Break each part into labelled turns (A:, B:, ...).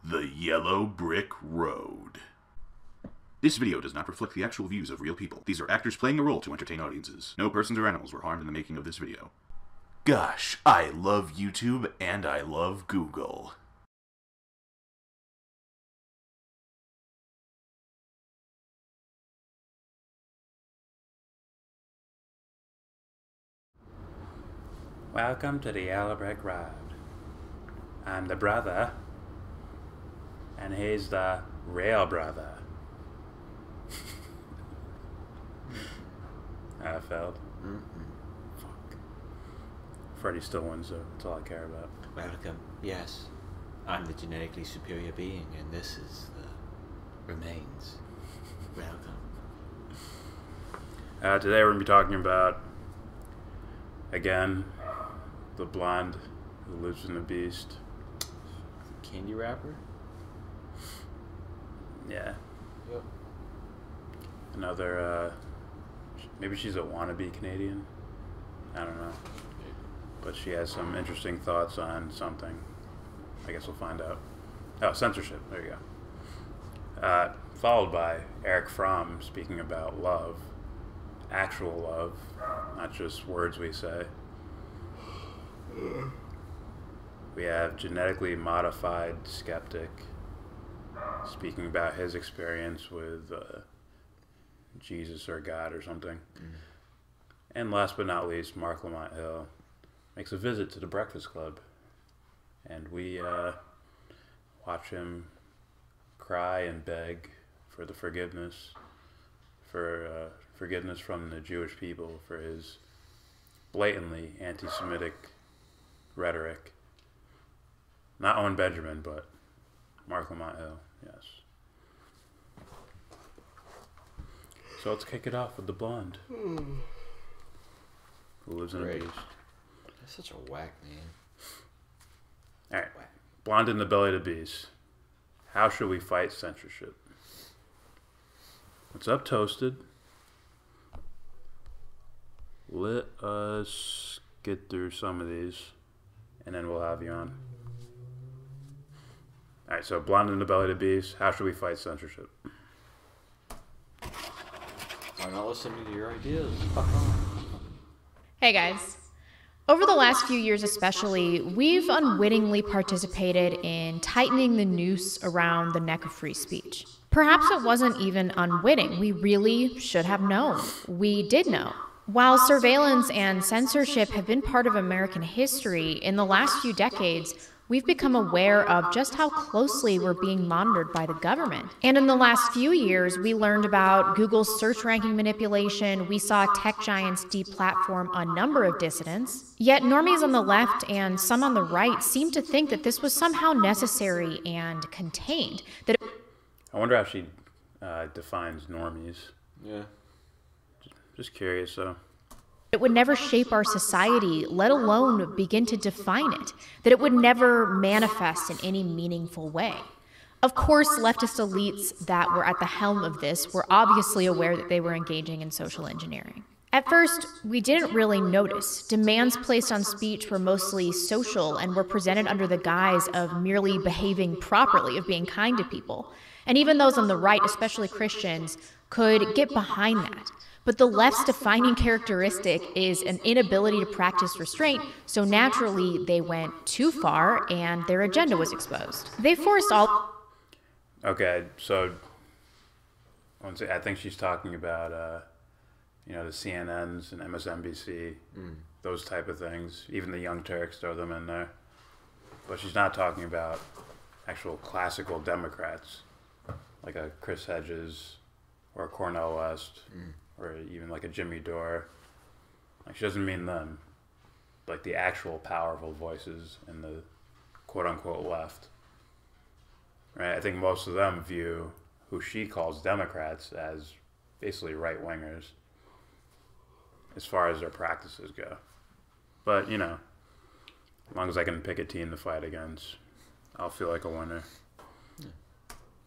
A: The Yellow Brick Road. This video does not reflect the actual views of real people. These are actors playing a role to entertain audiences. No persons or animals were harmed in the making of this video. Gosh, I love YouTube and I love Google.
B: Welcome to the Yellow Brick Road. I'm the brother, and he's the real brother. I failed. Fuck. Freddy still wins, though. That's all I care about.
C: Welcome. Yes. I'm the genetically superior being, and this is the remains. Welcome.
B: Today we're going to be talking about, again, the blonde who lives in the beast.
C: Candy wrapper?
B: Yeah.
C: Yep.
B: Another, maybe she's a wannabe Canadian. I don't know. But she has some interesting thoughts on something. I guess we'll find out. Oh, censorship. There you go. Followed by Erich Fromm speaking about love. Actual love. Not just words we say. We have genetically modified skeptic speaking about his experience with Jesus or God or something. And last but not least, Marc Lamont makes a visit to the Breakfast Club, and we watch him cry and beg for the forgiveness from the Jewish people for his blatantly anti-Semitic rhetoric. Not Owen Benjamin, but Marc Lamont, yes. So let's kick it off with the blonde who lives in a beast.
C: That's such a whack name.
B: Alright, blonde in the belly of the beast. How should we fight censorship? What's up, Toasted? Let us get through some of these, and then we'll have you on. Alright, so blonde in the belly of the beast. How should we fight censorship?
C: I'm not listening to your ideas. Fuck on.
D: Hey guys. Over the last few years especially, we've unwittingly participated in tightening the noose around the neck of free speech. Perhaps it wasn't even unwitting. We really should have known. We did know. While surveillance and censorship have been part of American history, in the last few decades, we've become aware of just how closely we're being monitored by the government. And in the last few years, we learned about Google's search ranking manipulation. We saw tech giants deplatform a number of dissidents. Yet normies on the left and some on the right seem to think that this was somehow necessary and contained. That
B: I wonder how she defines normies.
C: Yeah.
B: Just curious, though.
D: it would never shape our society, let alone begin to define it, that it would never manifest in any meaningful way. Of course, leftist elites that were at the helm of this were obviously aware that they were engaging in social engineering. At first, we didn't really notice. Demands placed on speech were mostly social and were presented under the guise of merely behaving properly, of being kind to people. And even those on the right, especially Christians, could get behind that. But the left's defining characteristic is an inability to practice restraint, so naturally they went too far and their agenda was exposed. They forced all...
B: Okay, so I think she's talking about, the CNNs and MSNBC, those type of things. Even the Young Turks throw them in there. But she's not talking about actual classical Democrats, like a Chris Hedges or a Cornel West. Or even like a Jimmy Dore. Like, she doesn't mean them. Like the actual powerful voices in the quote-unquote left. Right? I think most of them view who she calls Democrats as basically right-wingers as far as their practices go. But, as long as I can pick a team to fight against, I'll feel like a winner.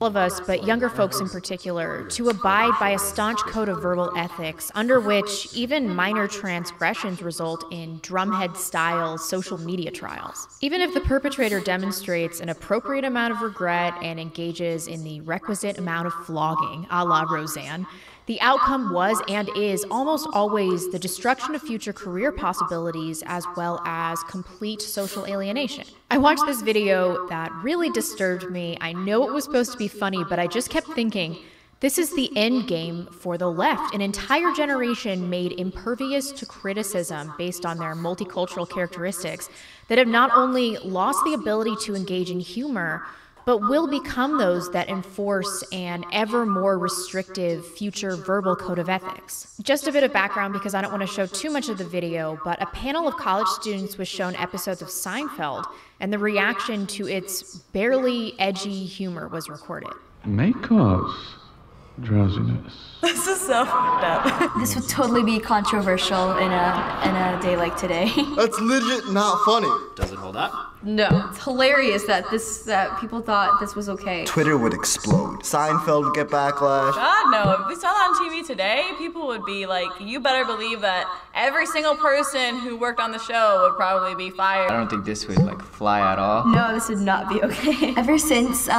D: all of us, but younger folks in particular, to abide by a staunch code of verbal ethics under which even minor transgressions result in drumhead-style social media trials. Even if the perpetrator demonstrates an appropriate amount of regret and engages in the requisite amount of flogging, a la Roseanne, the outcome was and is almost always the destruction of future career possibilities as well as complete social alienation. I watched this video that really disturbed me. I know it was supposed to be funny, but I just kept thinking, this is the end game for the left, an entire generation made impervious to criticism based on their multicultural characteristics that have not only lost the ability to engage in humor, but will become those that enforce an ever more restrictive future verbal code of ethics. Just a bit of background because I don't want to show too much of the video, but a panel of college students was shown episodes of Seinfeld, and the reaction to its barely edgy humor was recorded.
E: May cause drowsiness.
F: This is so fucked up.
G: This would totally be controversial in a day like today.
H: That's legit not funny.
C: Does it hold up?
G: No, it's hilarious that people thought this was okay.
H: Twitter would explode. Seinfeld would get backlash.
F: God, no. If we saw that on TV today, people would be like, you better believe that every single person who worked on the show would probably be fired.
I: I don't think this would like fly at all.
G: No, this would not be okay. Ever since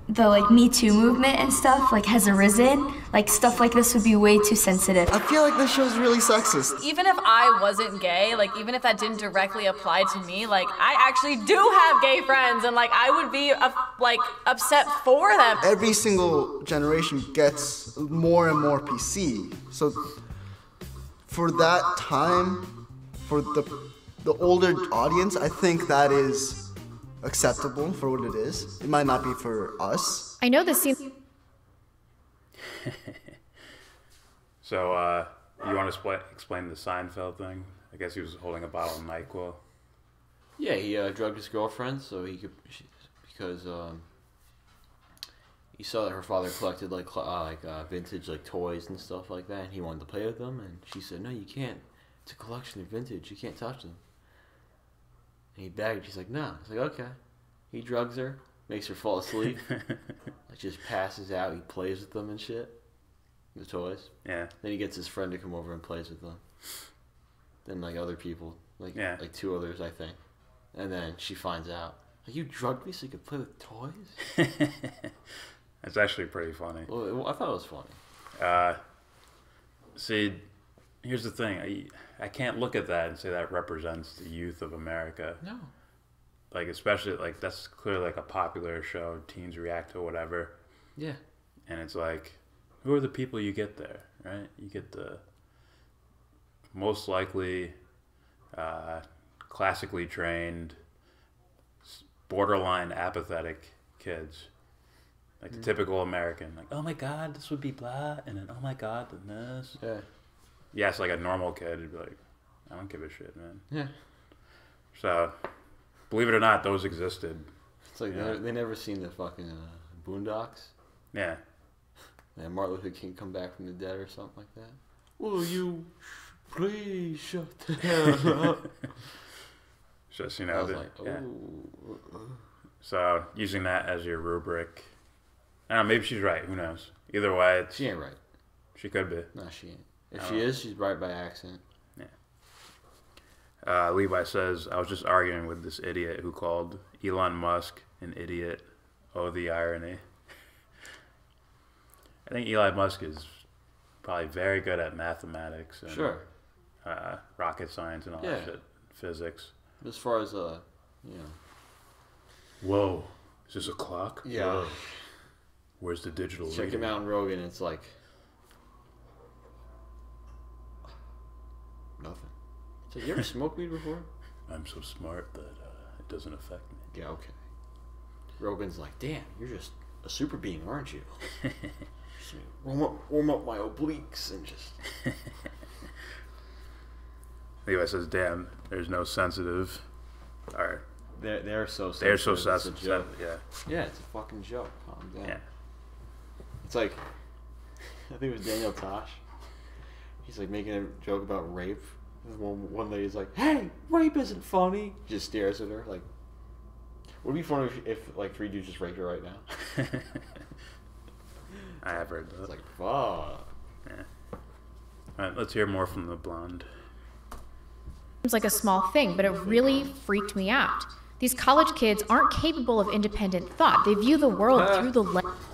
G: the like Me Too movement and stuff like has arisen, like stuff like this would be way too sensitive.
H: I feel like this show's really sexist.
F: Even if I wasn't gay, like even if that didn't directly apply to me, like I actually do have gay friends and like I would be like upset for them.
H: Every single generation gets more and more PC. So for that time, for the older audience, I think that is acceptable for what it is. It might not be for us.
D: I know this seems...
B: So, you want to explain the Seinfeld thing? I guess he was holding a bottle of NyQuil.
C: Yeah, he drugged his girlfriend so he could, because he saw that her father collected like vintage like toys and stuff like that, and he wanted to play with them, and she said, "No, you can't. It's a collection of vintage. You can't touch them." And he begged. She's like, "No." He's like, "Okay." He drugs her, makes her fall asleep, like just passes out. He plays with them and shit, the toys.
B: Yeah.
C: Then he gets his friend to come over and plays with them. Then like other people, like two others, I think. And then she finds out, like, you drugged me so you could play with toys?
B: It's actually pretty funny.
C: Well, I thought it was funny.
B: See, here's the thing. I can't look at that and say that represents the youth of America.
C: No.
B: Like, especially, like, that's clearly, like, a popular show. Teens react to whatever.
C: Yeah.
B: And it's like, who are the people you get there, right? You get the most likely classically trained, borderline apathetic kids. Like the typical American. Like, oh my God, this would be blah. And then, oh my God, then this.
C: Yeah.
B: Yeah, it's like a normal kid. You'd be like, I don't give a shit, man.
C: Yeah.
B: So, believe it or not, those existed.
C: It's like they never seen the fucking Boondocks.
B: Yeah.
C: And Martin Luther King come back from the dead or something like that. Will you please shut the hell up?
B: Just,
C: I was like, oh.
B: So, using that as your rubric. I don't know, maybe she's right. Who knows? Either way,
C: She ain't right.
B: she could be.
C: No, she ain't. If she is, she's right by accident.
B: Levi says, I was just arguing with this idiot who called Elon Musk an idiot. Oh, the irony. I think Elon Musk is probably very good at mathematics and rocket science and all that shit. Physics.
C: As far as,
B: Whoa. Is this a clock?
C: Yeah.
B: Whoa. Where's the digital
C: Check
B: reading?
C: him out in Rogan, it's like... nothing. It's like, you ever smoked weed before?
B: I'm so smart that it doesn't affect me.
C: Yeah, okay. Rogan's like, damn, you're just a super being, aren't you? Just warm up my obliques and just...
B: Levi says, damn, there's no sensitive. All right.
C: They're so sensitive.
B: They're so
C: It's a
B: sensitive.
C: joke.
B: Yeah.
C: Yeah, it's a fucking joke. Calm down.
B: Yeah.
C: It's like, I think it was Daniel Tosh. He's like making a joke about rape. And one lady's like, hey, rape isn't funny. Just stares at her like, Would it be funny if like 3 dudes just raped her right now?
B: I have heard that.
C: It's like, fuck.
B: Yeah. Alright, let's hear more from the blonde.
D: Seems like a small thing, but it really freaked me out. These college kids aren't capable of independent thought. They view the world through the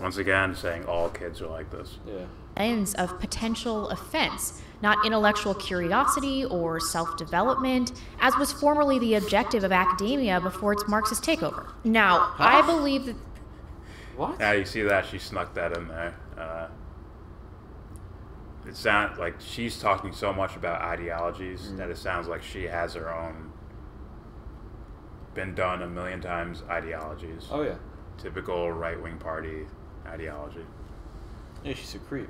B: Once again, saying all kids are like this.
C: Yeah.
D: lens of potential offense, not intellectual curiosity or self-development, as was formerly the objective of academia before its Marxist takeover. Now, I believe that...
C: What?
B: Yeah, you see that? She snuck that in there. It sounds like she's talking so much about ideologies that it sounds like she has her own, been done a million times ideologies.
C: Oh, yeah.
B: Typical right-wing party ideology.
C: Yeah, she's a creep.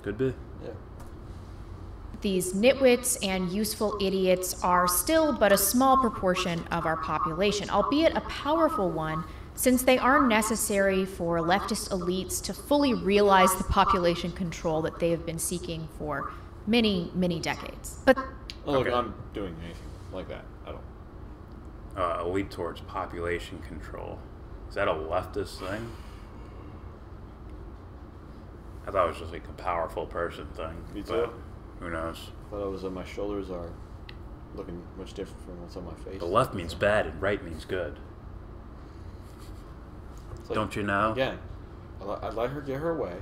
B: Could be.
C: Yeah.
D: these nitwits and useful idiots are still but a small proportion of our population, albeit a powerful one, since they are necessary for leftist elites to fully realize the population control that they have been seeking for many, many decades. But
C: look, I'm doing anything like that. I don't.
B: A leap towards population control. Is that a leftist thing? I thought it was just like a powerful person thing.
C: Me too.
B: But who knows?
C: I thought it was my shoulders are looking much different from what's on my face.
B: The left means bad and right means good.
C: Like,
B: don't you know?
C: Again, I'd let her get her way.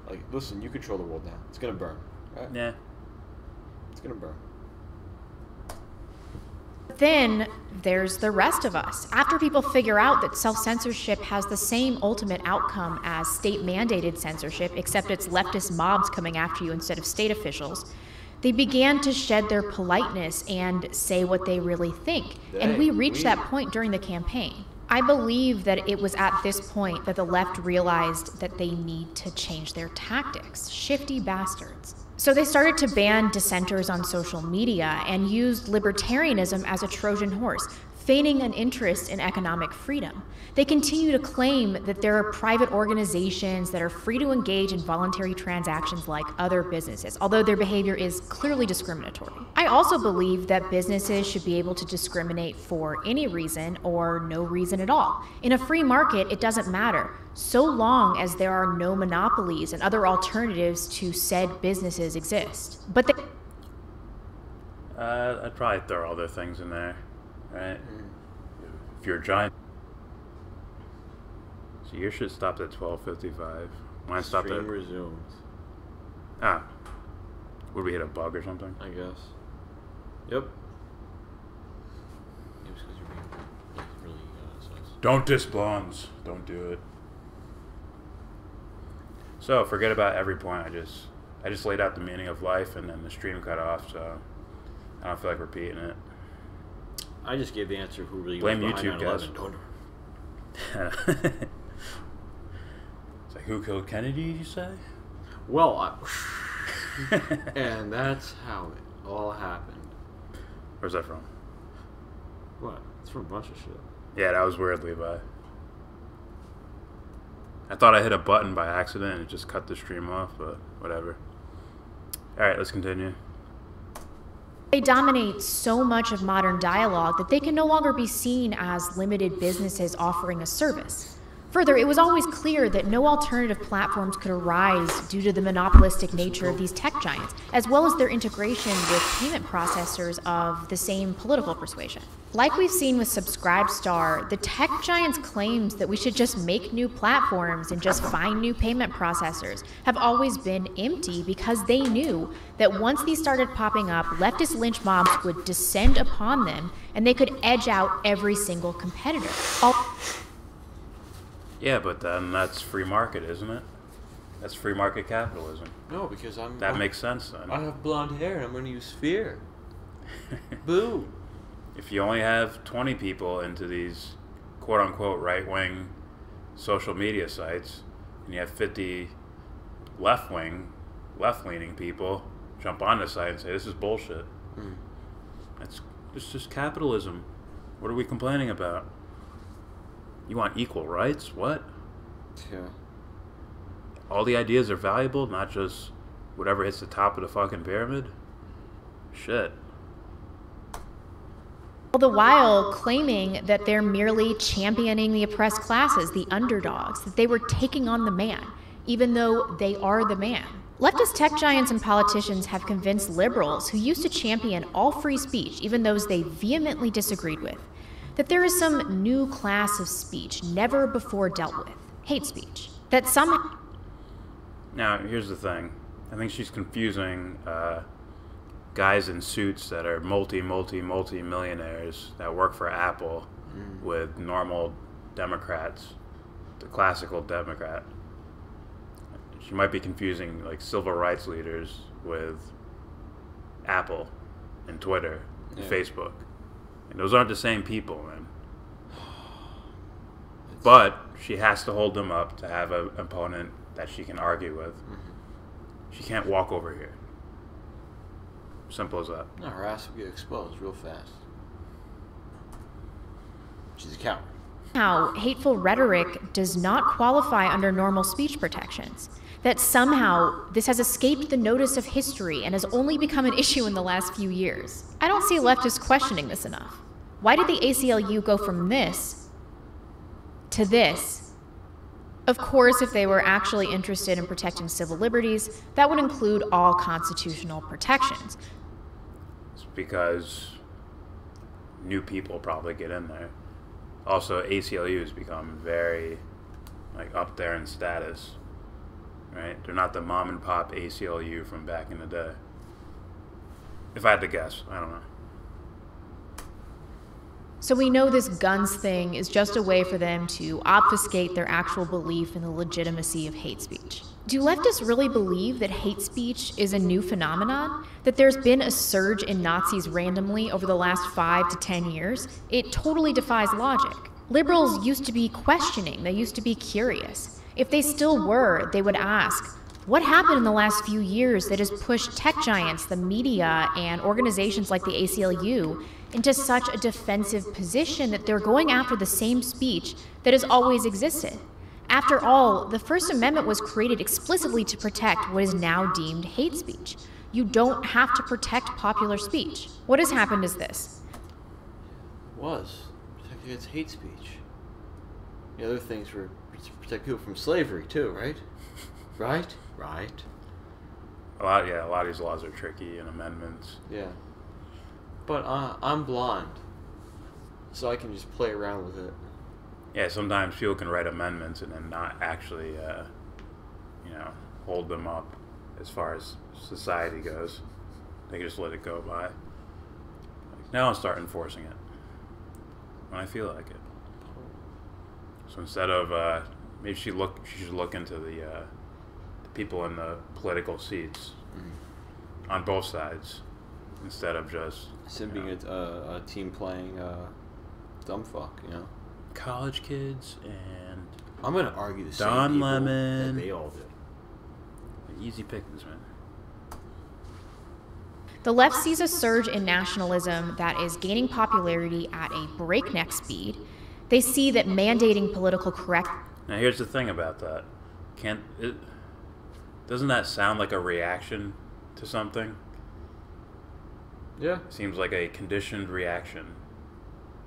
C: Like, listen, you control the world now. It's gonna burn, right?
B: Yeah.
C: It's gonna burn.
D: then there's the rest of us. After people figure out that self-censorship has the same ultimate outcome as state-mandated censorship, except it's leftist mobs coming after you instead of state officials, they began to shed their politeness and say what they really think. And we reached that point during the campaign. I believe that it was at this point that the left realized that they need to change their tactics. Shifty bastards. So they started to ban dissenters on social media and used libertarianism as a Trojan horse, feigning an interest in economic freedom. They continue to claim that there are private organizations that are free to engage in voluntary transactions like other businesses, although their behavior is clearly discriminatory. I also believe that businesses should be able to discriminate for any reason or no reason at all. In a free market, it doesn't matter, so long as there are no monopolies and other alternatives to said businesses exist. But they...
B: I'd probably throw other things in there, right? If you're a giant... So your shit stopped at 12:55. Mine stopped at...
C: Stream resumes.
B: Ah. Would we hit a bug or something?
C: I guess. Yep. It was because you're being really sus.
B: Don't diss blondes. Don't do it. So, forget about every point. I just laid out the meaning of life and then the stream cut off, so I don't feel like repeating it.
C: I just gave the answer who really
B: Blame
C: was behind
B: YouTube,
C: 9/11.
B: guys. It's like, who killed Kennedy, you say?
C: Well, and that's how it all happened.
B: Where's that from?
C: What? It's from a bunch of shit.
B: Yeah, that was weird, Levi. I thought I hit a button by accident and it just cut the stream off, but whatever. Alright, let's continue.
D: They dominate so much of modern dialogue that they can no longer be seen as limited businesses offering a service. Further, it was always clear that no alternative platforms could arise due to the monopolistic nature of these tech giants, as well as their integration with payment processors of the same political persuasion. Like we've seen with Subscribestar, the tech giants' claims that we should just make new platforms and just find new payment processors have always been empty because they knew that once these started popping up, leftist lynch mobs would descend upon them and they could edge out every single competitor.
B: Yeah, but then that's free market, isn't it? That's free market capitalism.
C: No, because
B: That makes sense then.
C: I have blonde hair and I'm going to use fear. Boo.
B: If you only have 20 people into these quote-unquote right-wing social media sites, and you have 50 left-leaning people jump on the site and say, this is bullshit. It's just capitalism. What are we complaining about? You want equal rights? What?
C: Yeah.
B: All the ideas are valuable, not just whatever hits the top of the fucking pyramid? Shit.
D: all the while claiming that they're merely championing the oppressed classes, the underdogs, that they were taking on the man, even though they are the man. Leftist tech giants and politicians have convinced liberals who used to champion all free speech, even those they vehemently disagreed with, that there is some new class of speech never before dealt with, hate speech. That some...
B: Now, here's the thing. I think she's confusing guys in suits that are multi-millionaires that work for Apple with normal Democrats, the classical Democrat. She might be confusing like civil rights leaders with Apple and Twitter and Facebook. And those aren't the same people, man. But she has to hold them up to have an opponent that she can argue with. She can't walk over here. Simple as that.
C: No, her ass will get exposed real fast. She's a coward.
D: Now, hateful rhetoric does not qualify under normal speech protections. That somehow this has escaped the notice of history and has only become an issue in the last few years. I don't see leftists questioning this enough. Why did the ACLU go from this to this? Of course, if they were actually interested in protecting civil liberties, that would include all constitutional protections.
B: It's because new people probably get in there. Also, ACLU has become very like up there in status. Right? They're not the mom and pop ACLU from back in the day. If I had to guess, I don't know.
D: So we know this guns thing is just a way for them to obfuscate their actual belief in the legitimacy of hate speech. Do leftists really believe that hate speech is a new phenomenon? That there's been a surge in Nazis randomly over the last 5 to 10 years? It totally defies logic. Liberals used to be questioning, they used to be curious. If they still were, they would ask, what happened in the last few years that has pushed tech giants, the media, and organizations like the ACLU into such a defensive position that they're going after the same speech that has always existed? After all, the First Amendment was created explicitly to protect what is now deemed hate speech. You don't have to protect popular speech. What has happened is this.
C: It was. Protect against hate speech. The other things were to protect people from slavery too, right? Right? Right.
B: A lot of these laws are tricky and amendments.
C: Yeah. But I'm blonde, so I can just play around with it.
B: Yeah, sometimes people can write amendments and then not actually, hold them up as far as society goes. They can just let it go by. Like, now I'll start enforcing it when I feel like it. So instead of maybe she should look into the people in the political seats on both sides instead of just
C: being a team playing dumb fuck, you know.
B: College kids and
C: I'm gonna argue the same
B: Don
C: people
B: Lemon.
C: that they all do.
B: Easy pickings, man.
D: The left sees a surge in nationalism that is gaining popularity at a breakneck speed. They see that mandating political correct...
B: Now here's the thing about that. Doesn't that sound like a reaction to something?
C: Yeah.
B: Seems like a conditioned reaction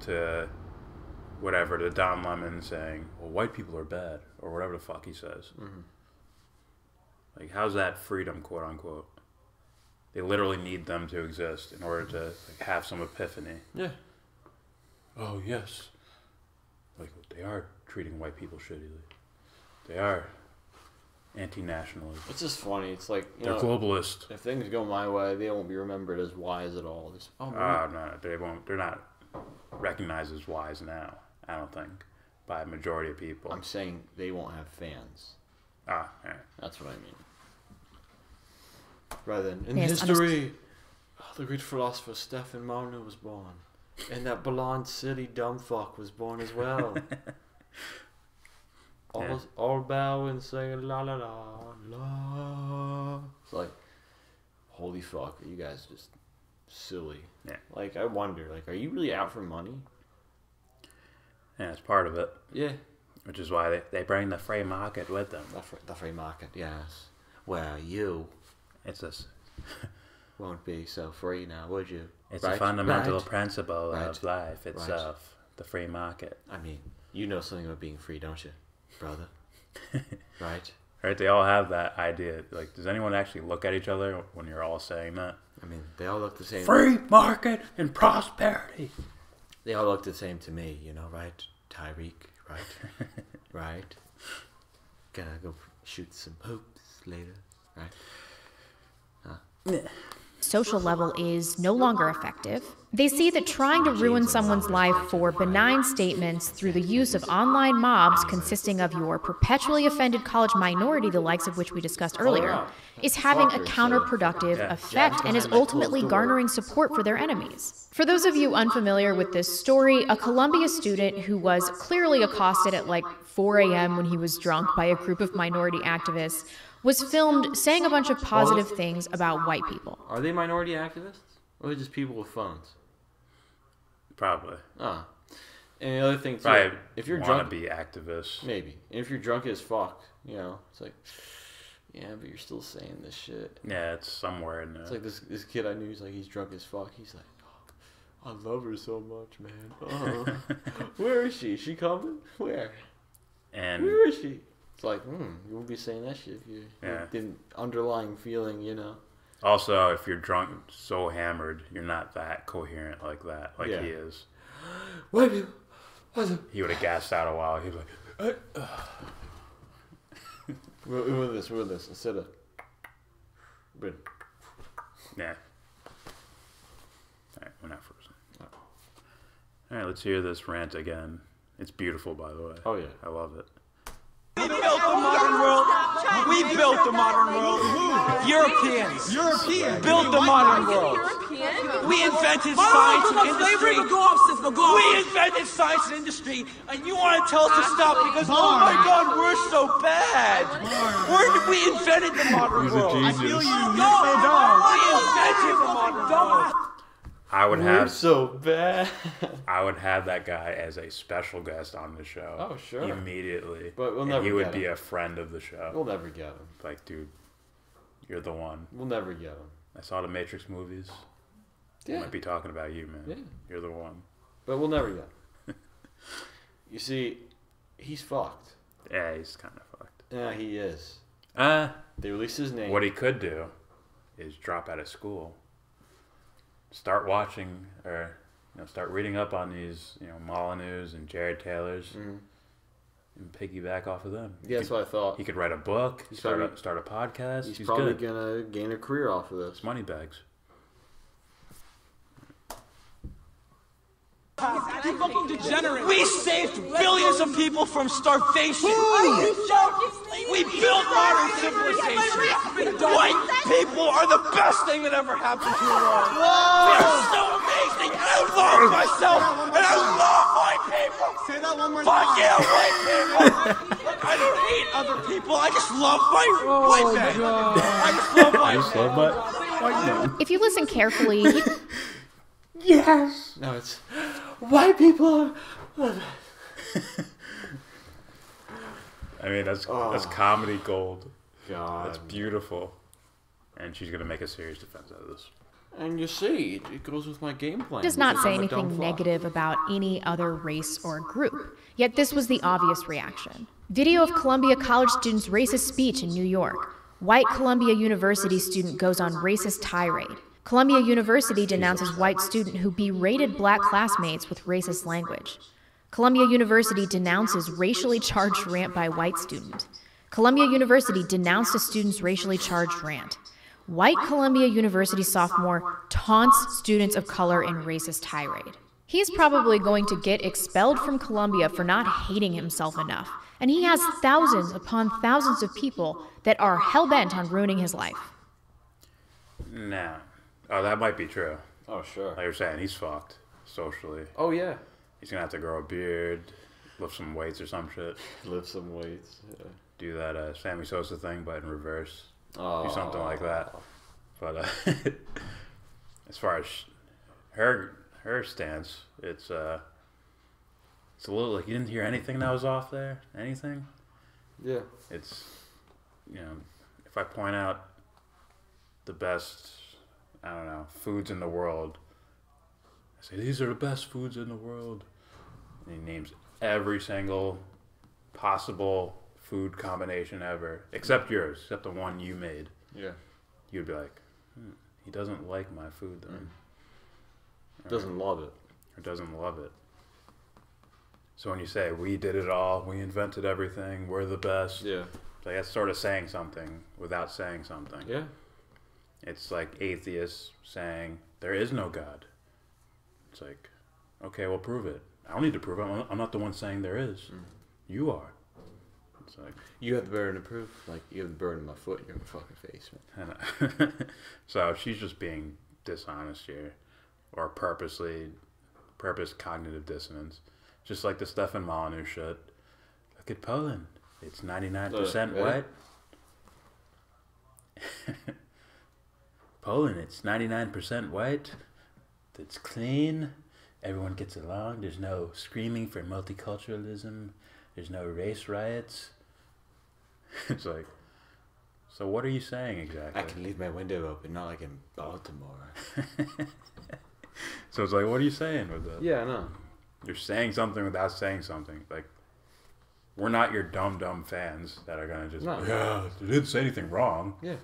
B: to whatever, to Don Lemon saying, well, white people are bad, or whatever the fuck he says. Like, how's that freedom, quote unquote? They literally need them to exist in order to have some epiphany.
C: Yeah.
B: Oh, yes. Like, they are treating white people shittily. They are anti-nationalists.
C: It's just funny. It's like,
B: they're globalist.
C: If things go my way, they won't be remembered as wise at all. Just,
B: no, they won't. They're not recognized as wise now, I don't think, by a majority of people.
C: I'm saying they won't have fans.
B: Yeah.
C: That's what I mean. Rather than, in history, the great philosopher Stefan Marno was born. And that blonde, silly, dumb fuck was born as well. All bow and say la la la la. It's like, holy fuck, are you guys just silly?
B: Yeah.
C: Like, I wonder, like, are you really out for money?
B: Yeah, it's part of it.
C: Yeah.
B: Which is why they bring the free market with them.
C: The free market, yes. Where are you?
B: It's this.
C: won't be so free now, would you?
B: It's
C: right?
B: a fundamental
C: right?
B: principle
C: right?
B: of life itself, the free market.
C: I mean, you know something about being free, don't you, brother? Right?
B: Right? They all have that idea. Like, does anyone actually look at each other when you're all saying that?
C: I mean, they all look the same.
B: Free market and prosperity.
C: They all look the same to me, you know, right? Tyreek, right? Right? Gonna go shoot some hoops later, right?
D: Social level is no longer effective. They see that trying to ruin someone's life for benign statements through the use of online mobs consisting of your perpetually offended college minority, the likes of which we discussed earlier, is having a counterproductive effect and is ultimately garnering support for their enemies. For those of you unfamiliar with this story, a Columbia student who was clearly accosted at like 4 a.m. when he was drunk by a group of minority activists was filmed saying a bunch of positive things about white people.
C: Are they minority activists? Or are they just people with phones?
B: Probably.
C: Ah. And the other thing, too,
B: Probably
C: if you're
B: wanna
C: drunk...
B: be activists.
C: Maybe. And if you're drunk as fuck, you know, it's like, yeah, but you're still saying this shit.
B: Yeah, it's somewhere in there.
C: It's like this kid I knew, he's drunk as fuck. He's like, oh, I love her so much, man. Oh. Where is she? Is she coming? Where?
B: And
C: Where is she? It's like, you won't be saying that shit if you
B: Yeah.
C: didn't underlying feeling, you know.
B: also, if you're drunk, so hammered, you're not that coherent like that, like
C: Yeah.
B: he is.
C: White people.
B: He would have gassed out a while. He'd be like,
C: We're this. Instead of...
B: yeah. Alright, we're not frozen. Alright, let's hear this rant again. It's beautiful, by the way.
C: Oh, yeah.
B: I love it.
J: We built the modern world. We built the modern world. Europeans. Built the modern world. We invented science and industry. We invented science and industry, and you want to tell us to stop because, oh my God, we're so bad. We invented the modern world. I feel you. We invented the modern world.
B: I would
C: We're
B: have
C: so bad.
B: I would have that guy as a special guest on the show.
C: Oh, sure.
B: Immediately.
C: But we'll
B: and
C: never
B: he would
C: get
B: be
C: him.
B: a friend of the show.
C: We'll never get him.
B: Like, dude, you're the one.
C: We'll never get him.
B: I saw the Matrix movies.
C: Yeah.
B: I might be talking about you, man.
C: Yeah.
B: You're the one.
C: But we'll never get him. You see, he's fucked.
B: Yeah, he's kind of fucked.
C: Yeah, he is. They released his name.
B: What he could do is drop out of school, start watching or start reading up on these Molyneux and Jared Taylors, and piggyback off of them.
C: Yeah, that's what I thought.
B: He could write a book, start a podcast.
C: He's probably
B: good.
C: gonna gain a career off of this.
B: It's money bags.
J: You fucking degenerate. We saved billions of people from starvation. We built modern civilization. White people are the best thing that ever happened to the world. They're so amazing. And I love myself. And I love white people.
H: Say that one more
J: Fuck
H: time.
J: yeah, white people. I don't hate other people. I just love white men. I just love white men.
D: If you listen carefully,
C: Yes. No, it's white people.
B: I mean, that's comedy gold.
C: God,
B: That's beautiful. And she's gonna make a serious defense out of this.
C: And you see, it goes with my game plan.
D: does not
C: because
D: say
C: I'm a dumb
D: anything
C: fuck.
D: negative about any other race or group. Yet this was the obvious reaction. Video of Columbia College student's racist speech in New York. White Columbia University student goes on racist tirade. Columbia University denounces white student who berated black classmates with racist language. Columbia University denounces racially charged rant by white student. Columbia University denounced a student's racially charged rant. White Columbia University sophomore taunts students of color in racist tirade. He's probably going to get expelled from Columbia for not hating himself enough, and he has thousands upon thousands of people that are hell-bent on ruining his life.
B: Nah. Oh, that might be true.
C: Oh, sure.
B: Like you're saying, he's fucked socially.
C: Oh, yeah.
B: He's gonna have to grow a beard, lift some weights or some shit.
C: Lift some weights. Yeah.
B: Do that Sammy Sosa thing, but in reverse.
C: Oh.
B: Do something like that. But as far as her stance, it's a little like you didn't hear anything that was off there. Anything?
C: Yeah.
B: It's if I point out the best I don't know, foods in the world. I say, these are the best foods in the world. And he names every single possible food combination ever, except yours, except the one you made.
C: Yeah.
B: You'd be like, he doesn't like my food then.
C: Doesn't love it.
B: Or doesn't love it. So when you say, we did it all, we invented everything, we're the best.
C: Yeah.
B: Like that's sort of saying something without saying something.
C: Yeah.
B: It's like atheists saying, there is no God. It's like, okay, well, prove it. I don't need to prove it. I'm not the one saying there is. You are. It's like,
C: you have the burden of proof. Like, you have the burden of my foot in your fucking face,
B: man. So she's just being dishonest here. Or purpose cognitive dissonance. Just like the Stefan Molyneux shit. Look at Poland. It's 99% white. Poland, it's 99% white. It's clean. Everyone gets along. There's no screaming for multiculturalism. There's no race riots. It's like, so what are you saying exactly?
C: I can leave my window open, not like in Baltimore.
B: So it's like, what are you saying with that?
C: Yeah, I know.
B: You're saying something without saying something. Like, we're not your dumb fans that are going to just, yeah, they didn't say anything wrong.
C: Yeah.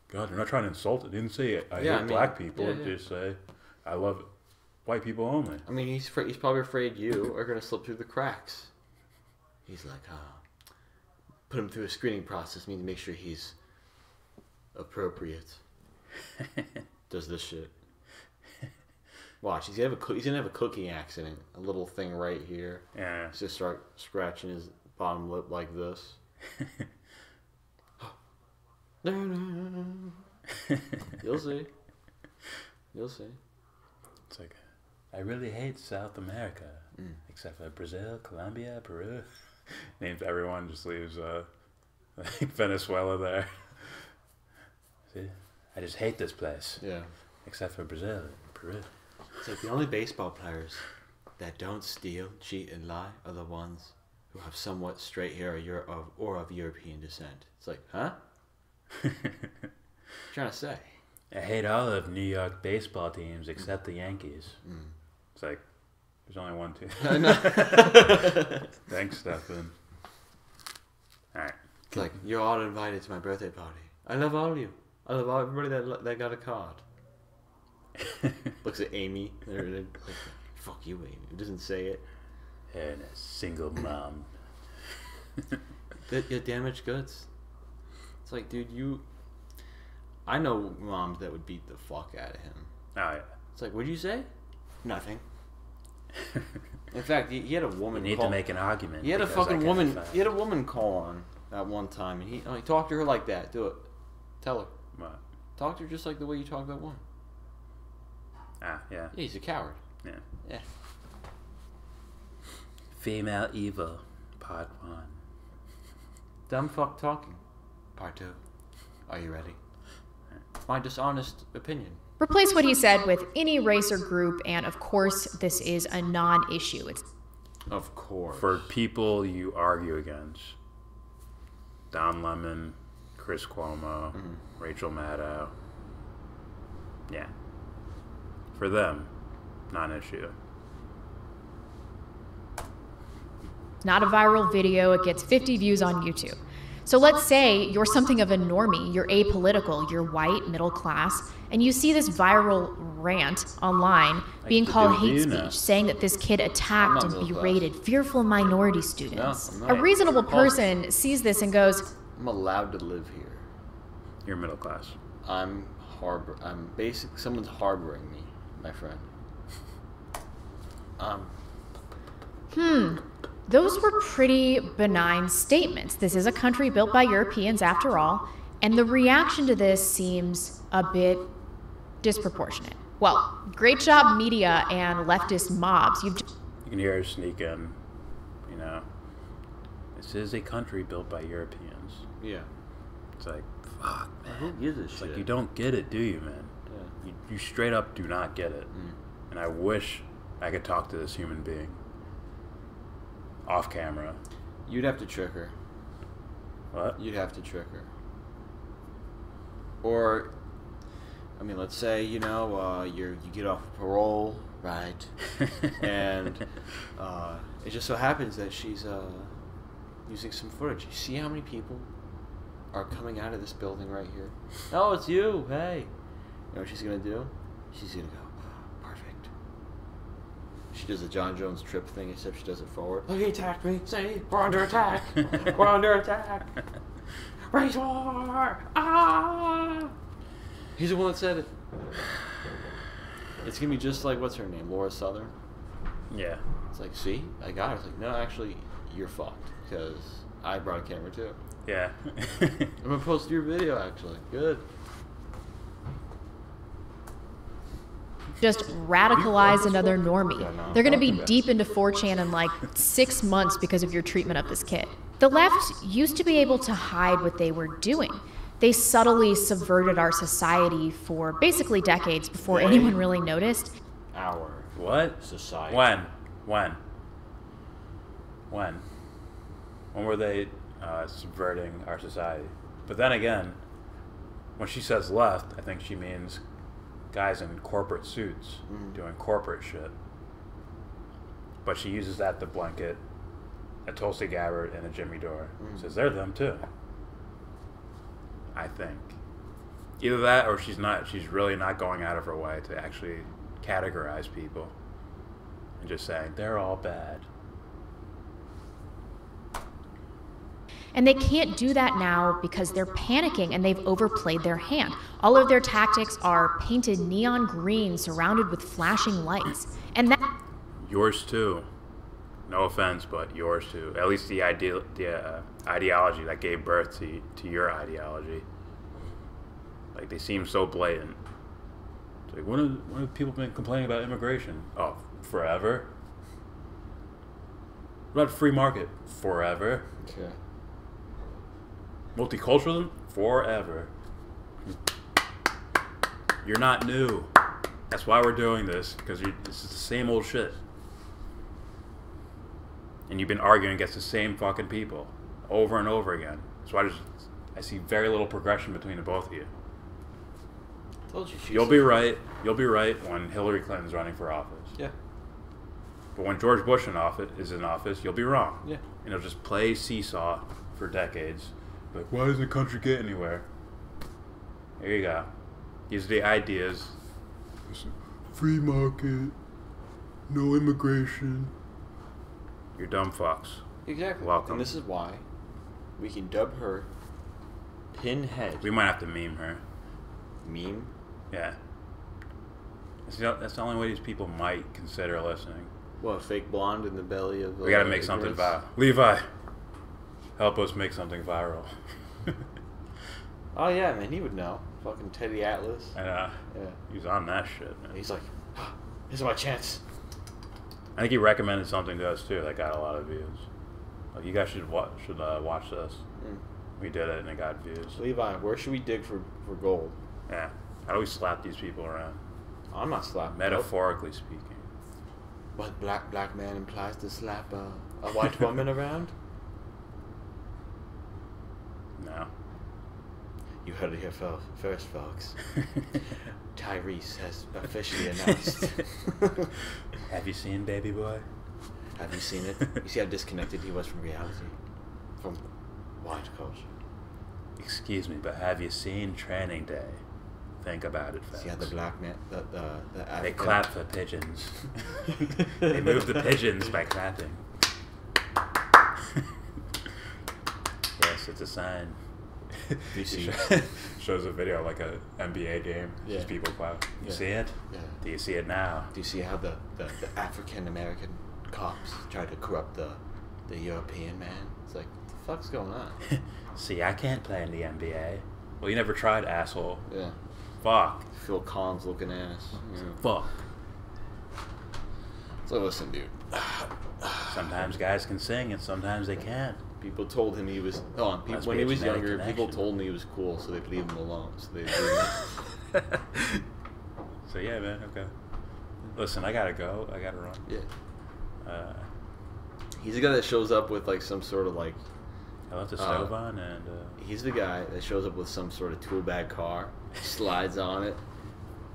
B: God, they're not trying to insult it. They didn't say I hate black people.
C: Yeah,
B: Just say, I love white people only.
C: I mean, he's probably afraid you are going to slip through the cracks. He's like, put him through a screening process. Means make sure he's appropriate. Does this shit. Watch, he's gonna have a cooking accident. A little thing right here.
B: Yeah.
C: He's just start scratching his bottom lip like this. You'll see. You'll see.
B: It's like, I really hate South America, except for Brazil, Colombia, Peru. Names everyone, just leaves Venezuela there. See, I just hate this place.
C: Yeah.
B: Except for Brazil, Peru.
C: It's like the only baseball players that don't steal, cheat, and lie are the ones who have somewhat straight hair or of European descent. It's like, huh? What are you trying to say?
B: I hate all of New York baseball teams except the Yankees. It's like, there's only one team.
C: I know.
B: Thanks, Stefan. Alright.
C: It's like, you're all invited to my birthday party. I love all of you. I love everybody that got a card. Looks at Amy. Like, fuck you, Amy. It doesn't say it.
B: And a single mom.
C: You're damaged goods. It's like, dude, I know moms that would beat the fuck out of him.
B: Oh, yeah.
C: It's like, what'd you say? Nothing. In fact, he had a woman.
B: You need to make an argument.
C: He had a fucking woman. He had a woman call on at one time, and he talked to her like that. Do it. Tell her.
B: What?
C: Talk to her just like the way you talk about one.
B: Ah, yeah.
C: Yeah, he's a coward.
B: Yeah.
C: Yeah.
B: Female Evil, Part 1.
C: Dumb fuck talking, Part 2. Are you ready? My dishonest opinion.
D: Replace what he said with any race or group, and of course, this is a non-issue.
C: Of course.
B: For people you argue against, Don Lemon, Chris Cuomo, Rachel Maddow. Yeah. For them, non-issue.
D: Not a viral video, it gets 50 views on YouTube. So let's say you're something of a normie, you're apolitical, you're white, middle class, and you see this viral rant online being called hate speech, saying that this kid attacked and berated fearful minority students. A reasonable person sees this and goes,
C: I'm allowed to live here.
B: You're middle class.
C: Someone's harboring me, my friend.
D: Those were pretty benign statements. This is a country built by Europeans after all, and the reaction to this seems a bit disproportionate. Well, great job media and leftist mobs. You
B: can hear her sneak in, you know. This is a country built by Europeans.
C: Yeah.
B: It's like, fuck, man.
C: Who gives a shit?
B: Like, you don't get it, do you, man?
C: Yeah.
B: You straight up do not get it. And I wish I could talk to this human being. Off camera.
C: You'd have to trick her.
B: What?
C: You'd have to trick her. Or, I mean, let's say, you get off parole, right? And it just so happens that she's using some footage. You see how many people are coming out of this building right here? Oh, it's you. Hey. You know what she's going to do? She's going to go, perfect. She does the John Jones trip thing, except she does it forward. Look, he attacked me. Say, we're under attack. We're under attack. Race war. Ah! He's the one that said it. It's going to be just like, what's her name? Laura Southern?
B: Yeah.
C: It's like, see? I got her. It's like, no, actually, you're fucked. Because I brought a camera, too.
B: Yeah.
C: I'm going to post your video, actually. Good.
D: Just radicalize another normie. They're going to be deep into 4chan in like 6 months because of your treatment of this kid. The left used to be able to hide what they were doing. They subtly subverted our society for basically decades before anyone really noticed.
C: Our
B: what?
C: Society.
B: When were they subverting our society? But then again, when she says left, I think she means guys in corporate suits doing corporate shit. But she uses that to blanket a Tulsi Gabbard and a Jimmy Dore. Says they're them too. I think. Either that or she's really not going out of her way to actually categorize people and just saying they're all bad.
D: And they can't do that now because they're panicking and they've overplayed their hand. All of their tactics are painted neon green surrounded with flashing lights. And that...
B: Yours too. No offense, but yours too. At least the ideology that gave birth to your ideology. Like, they seem so blatant. It's like, when have people been complaining about immigration? Oh, forever? What about free market? Forever.
C: Okay.
B: Multiculturalism? Forever. You're not new. That's why we're doing this, because this is the same old shit. And you've been arguing against the same fucking people over and over again. So I see very little progression between the both of you.
C: Told you.
B: You'll be right. You'll be right when Hillary Clinton's running for office.
C: Yeah.
B: But when George Bush is in office, you'll be wrong.
C: Yeah.
B: And it'll just play seesaw for decades. Like, why doesn't the country get anywhere? There you go. These are the ideas. Free market. No immigration. You're dumb fucks.
C: Exactly.
B: Welcome.
C: And this is why we can dub her Pinhead.
B: We might have to meme her.
C: Meme?
B: Yeah. That's the only way these people might consider listening.
C: What, fake blonde in the belly of...
B: We gotta make something viral. Levi, help us make something viral.
C: Oh yeah, man, he would know. Fucking Teddy Atlas.
B: And
C: yeah.
B: He's on that shit, man.
C: He's like, oh, this is my chance.
B: I think he recommended something to us too that got a lot of views. Like, you guys should watch this. We did it and it got views.
C: Levi, where should we dig for gold?
B: Yeah. How do we slap these people around?
C: I'm not slapping.
B: Metaphorically speaking.
C: What black man implies to slap a white woman around?
B: No.
C: You heard it here first, folks. Tyrese has officially announced.
B: Have you seen Baby Boy?
C: Have you seen it? You see how disconnected he was from reality? From white culture.
B: Excuse me, but have you seen Training Day? Think about it, folks.
C: See how the black man, the African...
B: They clap for pigeons. They move the pigeons by clapping. Yes, it's a sign.
C: You see?
B: Shows a video like a NBA game.
C: Yeah.
B: Just people clap. You see it?
C: Yeah.
B: Do you see it now?
C: Do you see how the African American cops try to corrupt the European man? It's like, what the fuck's going on?
B: See, I can't play in the NBA. Well, you never tried, asshole.
C: Yeah.
B: Fuck.
C: Phil Collins looking ass. Yeah.
B: Fuck.
C: So listen, dude.
B: Sometimes guys can sing and sometimes they can't.
C: People told him he was... when he was younger, people told me he was cool, so they'd leave him alone. So they'd leave him.
B: So yeah, man, okay. Listen, I gotta go. I gotta run.
C: Yeah. He's the guy that shows up with like some sort of like...
B: I left the stove on and...
C: He's the guy that shows up with some sort of tool bag car, slides on it,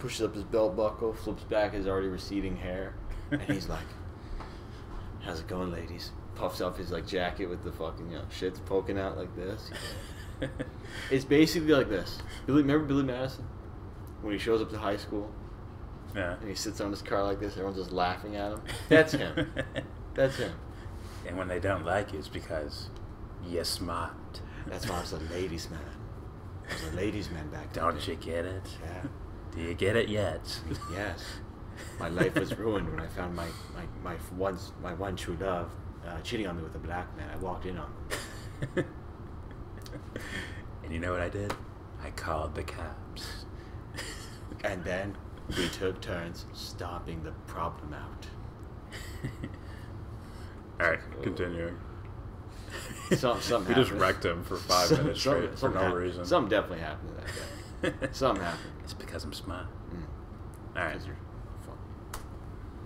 C: pushes up his belt buckle, flips back his already receding hair, and he's like, "How's it going, ladies?" Puffs up his like jacket with the fucking shit's poking out like this. It's basically like this. Remember Billy Madison when he shows up to high school?
B: Yeah.
C: And he sits on his car like this. Everyone's just laughing at him. That's him. That's him.
B: And when they don't like you, it's because you're smart.
C: That's why I was a ladies' man. I was a ladies' man back then.
B: Don't you get it?
C: Yeah.
B: Do you get it yet?
C: Yes. My life was ruined when I found my one true love cheating on me with a black man. I walked in on him.
B: And you know what I did? I called the cops.
C: And then we took turns stomping the problem out.
B: Alright, continuing.
C: Something
B: we just wrecked him for 5 minutes straight for no reason.
C: Something definitely happened to that guy. Something happened.
B: It's because I'm smart. Alright.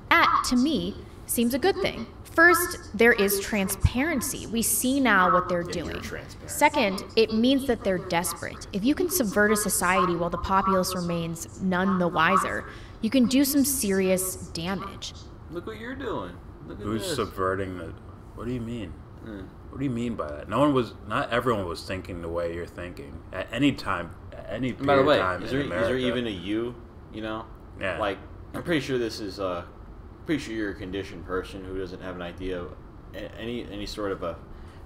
D: That, to me, seems a good thing. First, there is transparency. We see now what they're doing. Second, it means that they're desperate. If you can subvert a society while the populace remains none the wiser, you can do some serious damage.
C: Look what you're doing. Look at
B: Who's
C: this.
B: subverting the... What do you mean? What do you mean by that? Not everyone was thinking the way you're thinking. At any time, at any period of time in America.
C: Is there even a you, you know?
B: Yeah.
C: Like, I'm pretty sure this is, pretty sure you're a conditioned person who doesn't have an idea, of any sort of a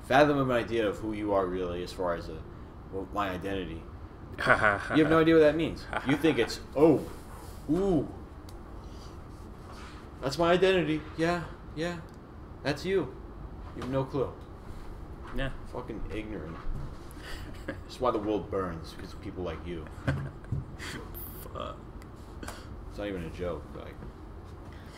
C: fathom of an idea of who you are really as far as my identity. You have no idea what that means. You think it's, ooh, that's my identity. Yeah, that's you. You have no clue.
B: Yeah.
C: Fucking ignorant. That's why the world burns, because of people like you.
B: Fuck.
C: It's not even a joke. Like.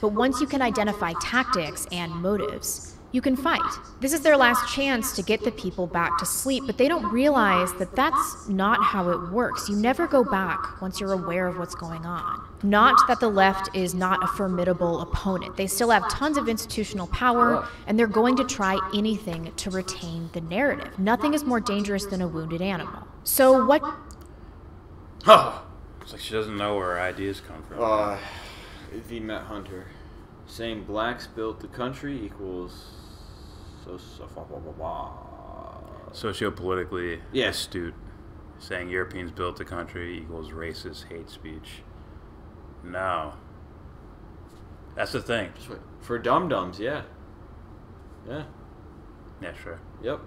D: But once you can identify tactics and motives, you can fight. This is their last chance to get the people back to sleep, but they don't realize that that's not how it works. You never go back once you're aware of what's going on. Not that the left is not a formidable opponent. They still have tons of institutional power, and they're going to try anything to retain the narrative. Nothing is more dangerous than a wounded animal. So what...
B: It's like she doesn't know where her ideas come from.
C: The Met Hunter saying blacks built the country equals
B: sociopolitically astute. Saying Europeans built the country equals racist hate speech. No. That's the thing.
C: For dum-dums, yeah.
B: Yeah, sure.
C: Yep.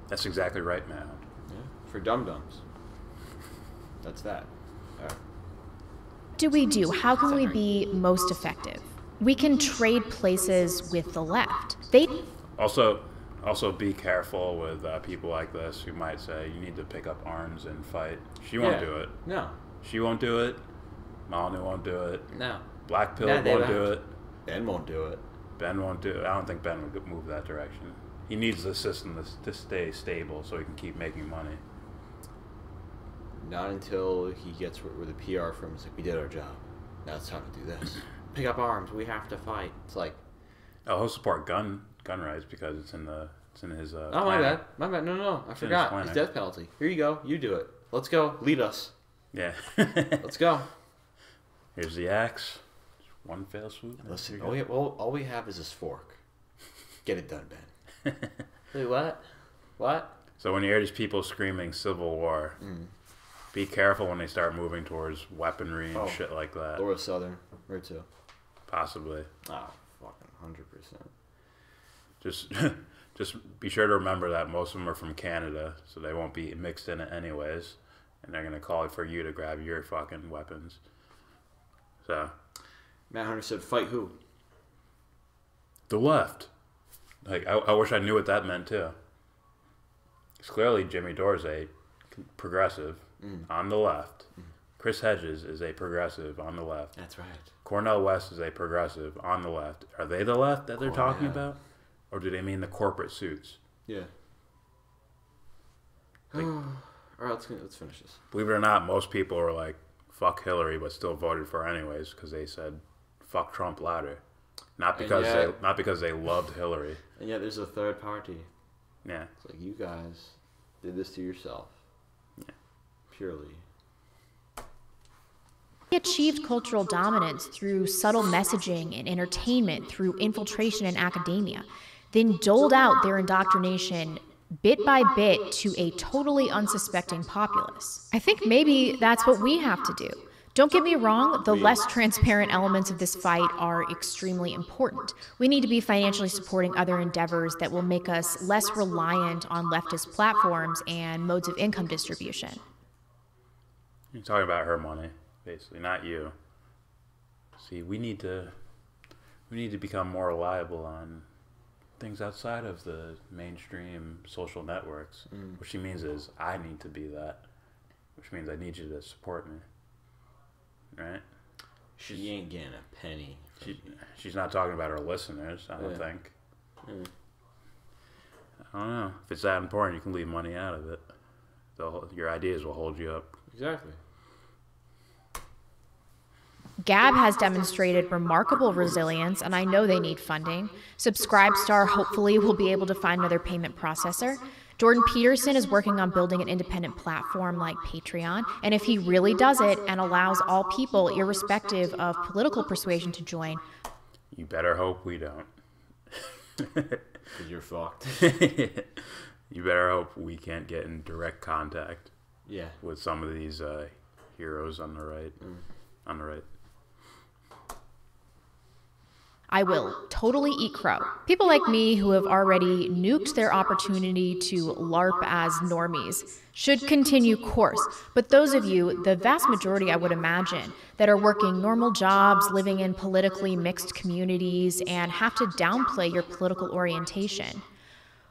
B: That's exactly right, man.
C: Yeah. For dum-dums. That's that. All right.
D: Do we do? How can we be most effective? We can trade places with the left. They
B: also be careful with people like this who might say you need to pick up arms and fight. She won't do it.
C: No.
B: She won't do it. Manu won't do it.
C: No.
B: Black Pill won't do it.
C: Ben won't do it.
B: Ben won't do it. I don't think Ben would move that direction. He needs the system to stay stable so he can keep making money.
C: Not until he gets where the PR firm is like, we did our job. Now it's time to do this. Pick up arms. We have to fight. It's like,
B: he'll support gun rights because it's in his.
C: Oh, my bad. No. I forgot. It's death penalty. Here you go. You do it. Let's go. Lead us.
B: Yeah.
C: Let's go.
B: Here's the axe. One fell swoop.
C: Listen, all we have is this fork. Get it done, Ben. Wait, what? What?
B: So when you hear these people screaming civil war, be careful when they start moving towards weaponry and shit like that.
C: Laura Southern, where to?
B: Possibly.
C: Oh, fucking 100%.
B: Just be sure to remember that most of them are from Canada, so they won't be mixed in it anyways, and they're gonna call for you to grab your fucking weapons. So,
C: Matt Hunter said, "Fight who?"
B: The left. Like I wish I knew what that meant too. Because clearly Jimmy Dorsey, progressive, on the left. Chris Hedges is a progressive on the left.
C: That's right.
B: Cornel West is a progressive on the left. Are they the left that they're talking about? Or do they mean the corporate suits?
C: Yeah.
B: Like,
C: all right, let's finish this.
B: Believe it or not, most people are like, fuck Hillary, but still voted for her anyways because they said, fuck Trump louder. Not because they loved Hillary.
C: And yet there's a third party.
B: Yeah.
C: It's like, you guys did this to yourself.
B: Yeah.
C: Purely.
D: achieved cultural dominance through subtle messaging and entertainment, through infiltration in academia, then doled out their indoctrination bit by bit to a totally unsuspecting populace. I think maybe that's what we have to do. Don't get me wrong, the less transparent elements of this fight are extremely important. We need to be financially supporting other endeavors that will make us less reliant on leftist platforms and modes of income distribution.
B: You're talking about her money, basically, not you. See, we need to become more reliable on things outside of the mainstream social networks. What she means is, I need to be that, which means I need you to support me. Right?
C: She ain't getting a penny.
B: She's not talking about her listeners, I don't think. I don't know. If it's that important, you can leave money out of it. Your ideas will hold you up.
C: Exactly.
D: Gab has demonstrated remarkable resilience, and I know they need funding. Subscribestar hopefully will be able to find another payment processor. Jordan Peterson is working on building an independent platform like Patreon, and if he really does it and allows all people, irrespective of political persuasion, to join...
B: You better hope we don't.
C: Because you're fucked.
B: You better hope we can't get in direct contact with some of these heroes on the right. On the right.
D: I will totally eat crow. People like me who have already nuked their opportunity to LARP as normies should continue course. But those of you, the vast majority I would imagine, that are working normal jobs, living in politically mixed communities, and have to downplay your political orientation,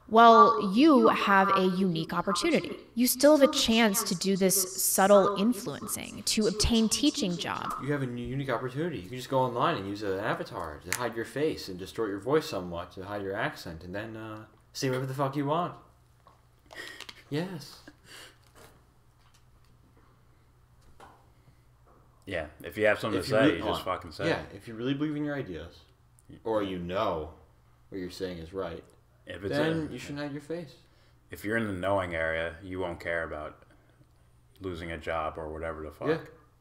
D: well, you have a unique opportunity. You still have a chance to do this subtle influencing, to obtain teaching jobs.
C: You have a unique opportunity. You can just go online and use an avatar to hide your face and distort your voice somewhat to hide your accent, and then say whatever the fuck you want. Yes.
B: Yeah, if you have something to say, you just fucking say it.
C: Yeah, if you really believe in your ideas, or you know what you're saying is right, then you shouldn't hide your face.
B: If you're in the knowing area, you won't care about losing a job or whatever the fuck.
C: Yeah.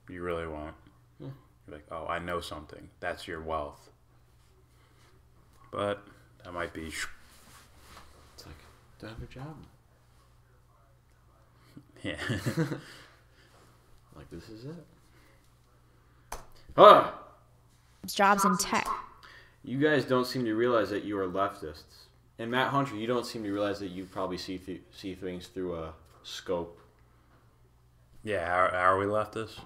B: You really won't. Yeah. You're like, oh, I know something. That's your wealth. But that might be...
C: It's like, don't have a job.
B: Yeah.
C: Like, this is it. Ah!
D: Jobs in tech.
C: You guys don't seem to realize that you are leftists. And Matt Hunter, you don't seem to realize that you probably see things through a scope.
B: Yeah, how are we leftists?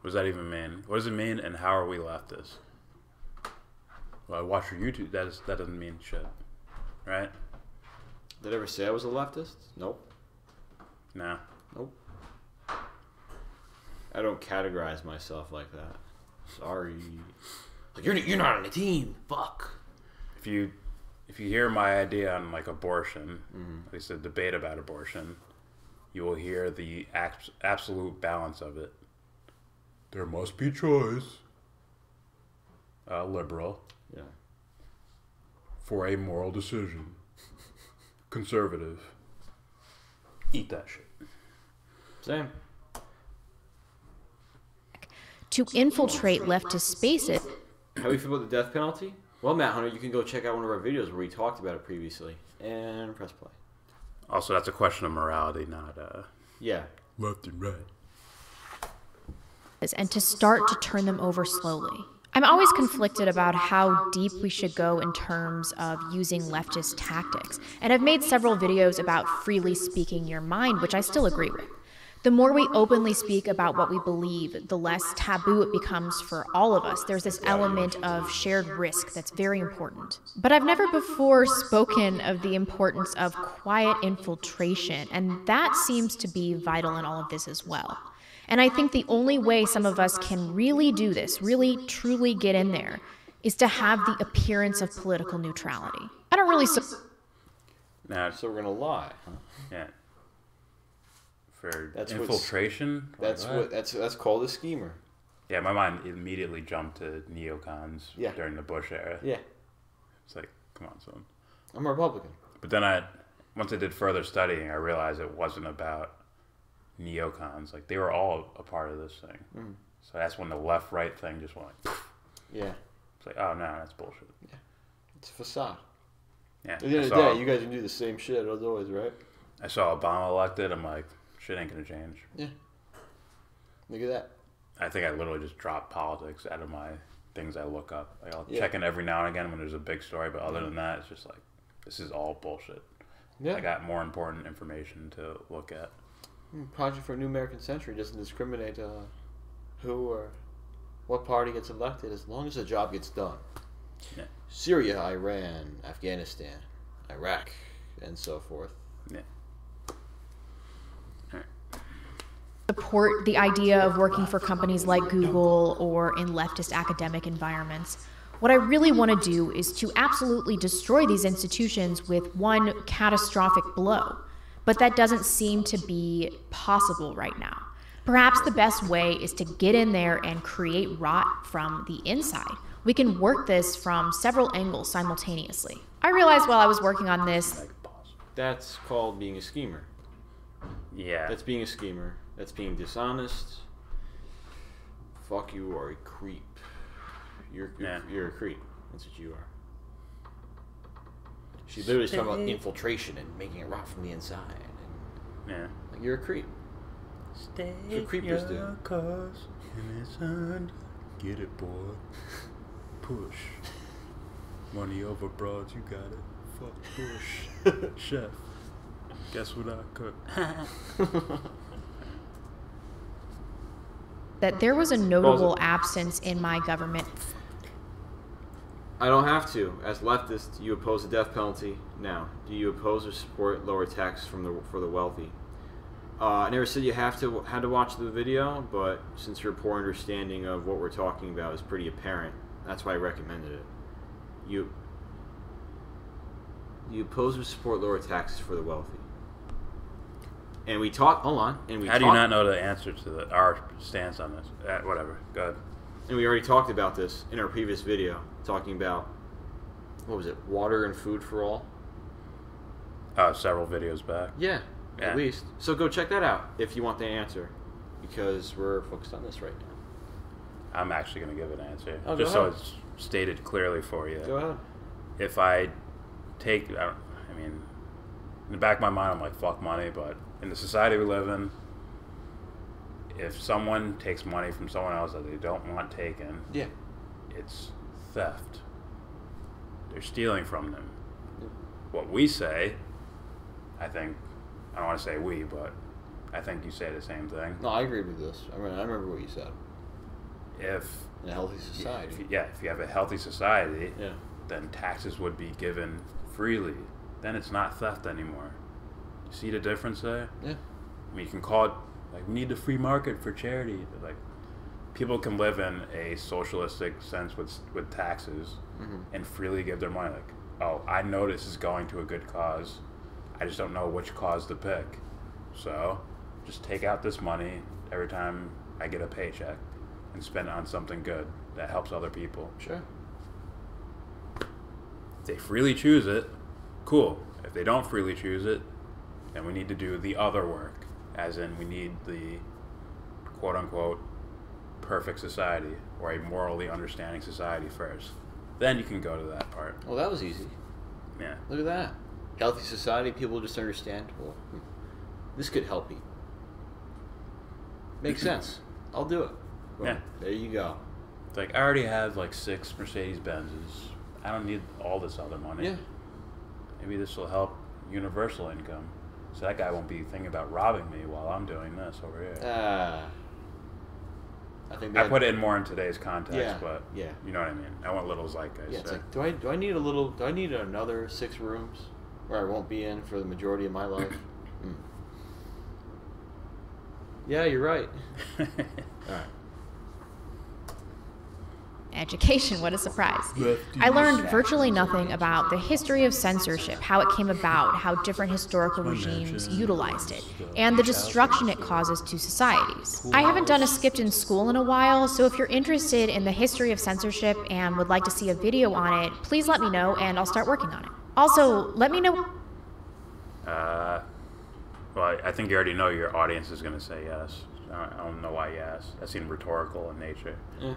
B: What does that even mean? What does it mean, and how are we leftists? Well, I watch your YouTube. That doesn't mean shit, right?
C: Did I ever say I was a leftist? Nope.
B: No.
C: Nope. I don't categorize myself like that. Sorry. Like, you're not on the team. Fuck.
B: If you hear my idea on like abortion, at least a debate about abortion, you will hear the absolute balance of it. There must be choice. Liberal.
C: Yeah.
B: For a moral decision. Conservative. Eat that shit.
C: Same.
D: To infiltrate leftist spaces.
C: How do you feel about the death penalty? Well, Matt Hunter, you can go check out one of our videos where we talked about it previously. And press play.
B: Also, that's a question of morality, not
C: yeah,
B: left and right.
D: And to start to turn them over slowly. I'm always conflicted about how deep we should go in terms of using leftist tactics. And I've made several videos about freely speaking your mind, which I still agree with. The more we openly speak about what we believe, the less taboo it becomes for all of us. There's this element of shared risk that's very important. But I've never before spoken of the importance of quiet infiltration, and that seems to be vital in all of this as well. And I think the only way some of us can really do this, really truly get in there, is to have the appearance of political neutrality. I don't really...
B: Now,
C: so we're going to lie, huh?
B: Yeah. For
C: that's
B: infiltration?
C: That's called a schemer.
B: Yeah, my mind immediately jumped to neocons during the Bush era.
C: Yeah.
B: It's like, come on, son.
C: I'm a Republican.
B: But then once I did further studying, I realized it wasn't about neocons. Like, they were all a part of this thing. So that's when the left-right thing just went.
C: Yeah.
B: It's like, oh no, that's bullshit.
C: Yeah. It's a facade.
B: Yeah.
C: At the end of the day, you guys can do the same shit as always, right?
B: I saw Obama elected. I'm like, shit ain't gonna change.
C: Yeah. Look at that.
B: I think I literally just dropped politics out of my things I look up. Like, I'll check in every now and again when there's a big story, but other than that, it's just like, this is all bullshit. Yeah. I got more important information to look at.
C: Project for a New American Century doesn't discriminate who or what party gets elected as long as the job gets done. Yeah. Syria, Iran, Afghanistan, Iraq, and so forth. Yeah.
D: Support the idea of working for companies like Google or in leftist academic environments. What I really want to do is to absolutely destroy these institutions with one catastrophic blow. But that doesn't seem to be possible right now. Perhaps the best way is to get in there and create rot from the inside. We can work this from several angles simultaneously. I realized while I was working on this...
C: That's called being a schemer.
B: Yeah.
C: That's being a schemer. That's being dishonest. Fuck, you are a creep. You're a creep. That's what you are. She literally is talking about infiltration and making it rot from the inside. And,
B: yeah.
C: Like, you're a creep.
B: Stay
C: that's what creepers do.
B: Get it, boy. Push. Money over broads, you got it. Fuck push. Chef. Guess what I cook?
D: That there was a notable absence in my government.
C: I don't have to. As leftists, you oppose the death penalty. Now, do you oppose or support lower tax for the wealthy? I never said you had to watch the video, but since your poor understanding of what we're talking about is pretty apparent, that's why I recommended it. You oppose or support lower taxes for the wealthy. And we talk. Hold on. And
B: how do you not know the answer to our stance on this? Whatever. Go ahead.
C: And we already talked about this in our previous video, talking about, what was it, water and food for all?
B: Several videos back.
C: Yeah, at least. So go check that out if you want the answer, because we're focused on this right now.
B: I'm actually going to give an answer,
C: just
B: so it's stated clearly for you.
C: Go ahead.
B: If I take, I mean, in the back of my mind, I'm like, fuck money, but in the society we live in, if someone takes money from someone else that they don't want taken, it's theft. They're stealing from them. What we say, I think, I don't want to say we, but I think you say the same thing.
C: No, I agree with this. I remember what you said.
B: If
C: in a healthy society.
B: If you have a healthy society, then taxes would be given freely. Then it's not theft anymore. You see the difference there?
C: Yeah.
B: I mean, you can call it, like, we need the free market for charity. But, like, people can live in a socialistic sense with taxes and freely give their money. Like, oh, I know this is going to a good cause. I just don't know which cause to pick. So, just take out this money every time I get a paycheck and spend it on something good that helps other people.
C: Sure.
B: If they freely choose it, cool. If they don't freely choose it, then we need to do the other work. As in, we need the quote-unquote perfect society, or a morally understanding society first. Then you can go to that part.
C: Well, that was easy.
B: Yeah.
C: Look at that. Healthy society, people just understand, well, this could help me. Makes sense. I'll do it. Well,
B: yeah.
C: There you go.
B: It's like, I already have like 6 Mercedes-Benzes. I don't need all this other money.
C: Yeah.
B: Maybe this will help universal income. So that guy won't be thinking about robbing me while I'm doing this over here.
C: I think
B: I put it in more in today's context, but
C: you
B: know what I mean. I want little zeitgeist.
C: Yeah, it's like, do I need another 6 rooms where I won't be in for the majority of my life? Yeah, you're right. All right.
D: Education, what a surprise. I learned virtually nothing about the history of censorship, how it came about, how different historical regimes utilized it, and the destruction it causes to societies. I haven't done a skipped in school in a while, so if you're interested in the history of censorship and would like to see a video on it, please let me know and I'll start working on it. Also, let me know...
B: Well, I think you already know your audience is going to say yes. I don't know why you asked. That seemed rhetorical in nature.
C: Yeah.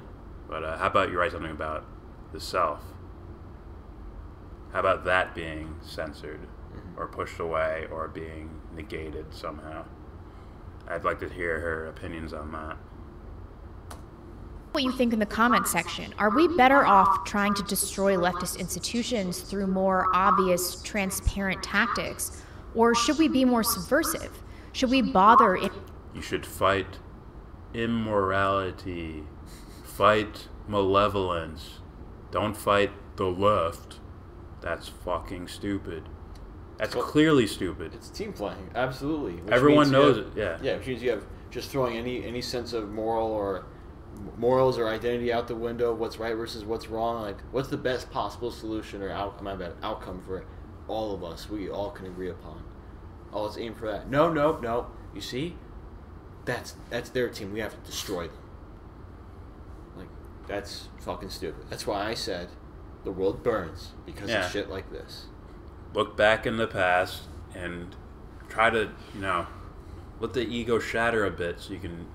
B: But how about you write something about the self? How about that being censored or pushed away or being negated somehow? I'd like to hear her opinions on that.
D: What you think in the comment section. Are we better off trying to destroy leftist institutions through more obvious, transparent tactics? Or should we be more subversive? Should we bother...
B: You should fight immorality. Fight malevolence. Don't fight the left. That's fucking stupid. That's clearly stupid.
C: It's team playing, absolutely.
B: Everyone knows it, yeah.
C: Yeah, which means you have just throwing any sense of morals or identity out the window. What's right versus what's wrong. Like, what's the best possible solution or outcome for all of us? We all can agree upon. Oh, let's aim for that. No. You see, that's their team. We have to destroy them. Like, that's fucking stupid. That's why I said the world burns because of shit like this.
B: Look back in the past and try to, let the ego shatter a bit so you can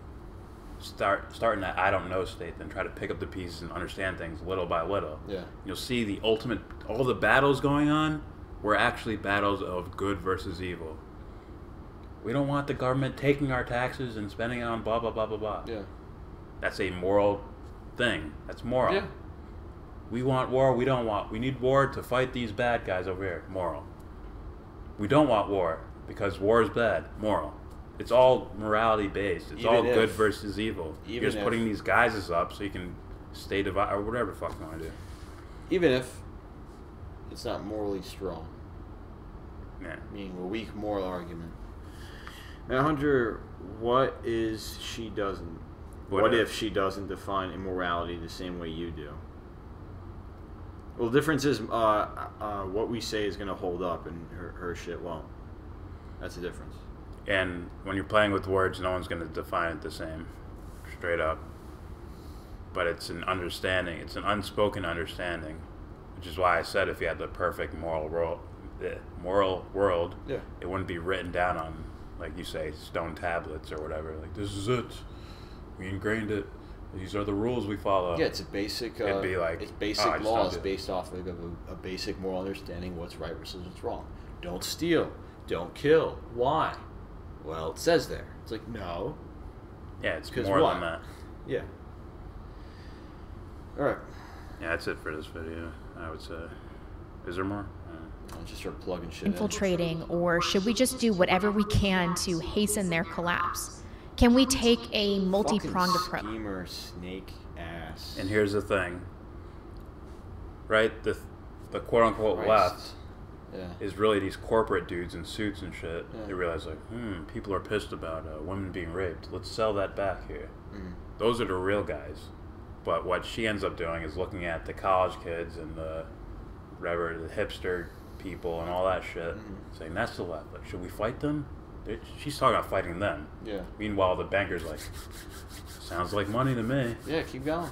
B: start in that I don't know state, then try to pick up the pieces and understand things little by little.
C: Yeah.
B: You'll see all the battles going on were actually battles of good versus evil. We don't want the government taking our taxes and spending it on blah, blah, blah, blah, blah.
C: Yeah.
B: That's a moral thing. That's moral.
C: Yeah.
B: We want war, we need war to fight these bad guys over here. Moral. We don't want war because war is bad. Moral. It's all morality based. It's all good versus evil. You're just putting these guises up so you can stay divided or whatever the fuck you want to do.
C: Even if it's not morally strong.
B: Yeah.
C: Meaning a weak moral argument. Now, Hunter, what is she doesn't? What if she doesn't define immorality the same way you do? Well, the difference is what we say is going to hold up and her shit won't. That's the difference.
B: And when you're playing with words, no one's going to define it the same, straight up. But it's an understanding. It's an unspoken understanding, which is why I said if you had the perfect moral world,
C: yeah,
B: it wouldn't be written down on, like you say, stone tablets or whatever. Like, this is it. We ingrained it. These are the rules we follow.
C: Yeah, it's a basic.
B: It'd be like,
C: it's basic laws based off of a basic moral understanding. What's right versus what's wrong. Don't steal. Don't kill. Why? Well, it says there. It's like, no.
B: Yeah, it's more than that.
C: Yeah. All right.
B: Yeah, that's it for this video, I would say. Is there more?
C: I'll just start plugging shit
D: infiltrating, or should we just do whatever we can to hasten their collapse? Can we take a multi-pronged approach?
C: Schemer, snake ass.
B: And here's the thing, right? The quote-unquote left is really these corporate dudes in suits and shit.
C: Yeah.
B: They realize, like, people are pissed about women being raped. Let's sell that back here.
C: Mm.
B: Those are the real guys. But what she ends up doing is looking at the college kids and the hipster people and all that shit, saying that's the left. Like, should we fight them? She's talking about fighting them.
C: Yeah.
B: Meanwhile, the banker's like, sounds like money to me.
C: Yeah, keep going.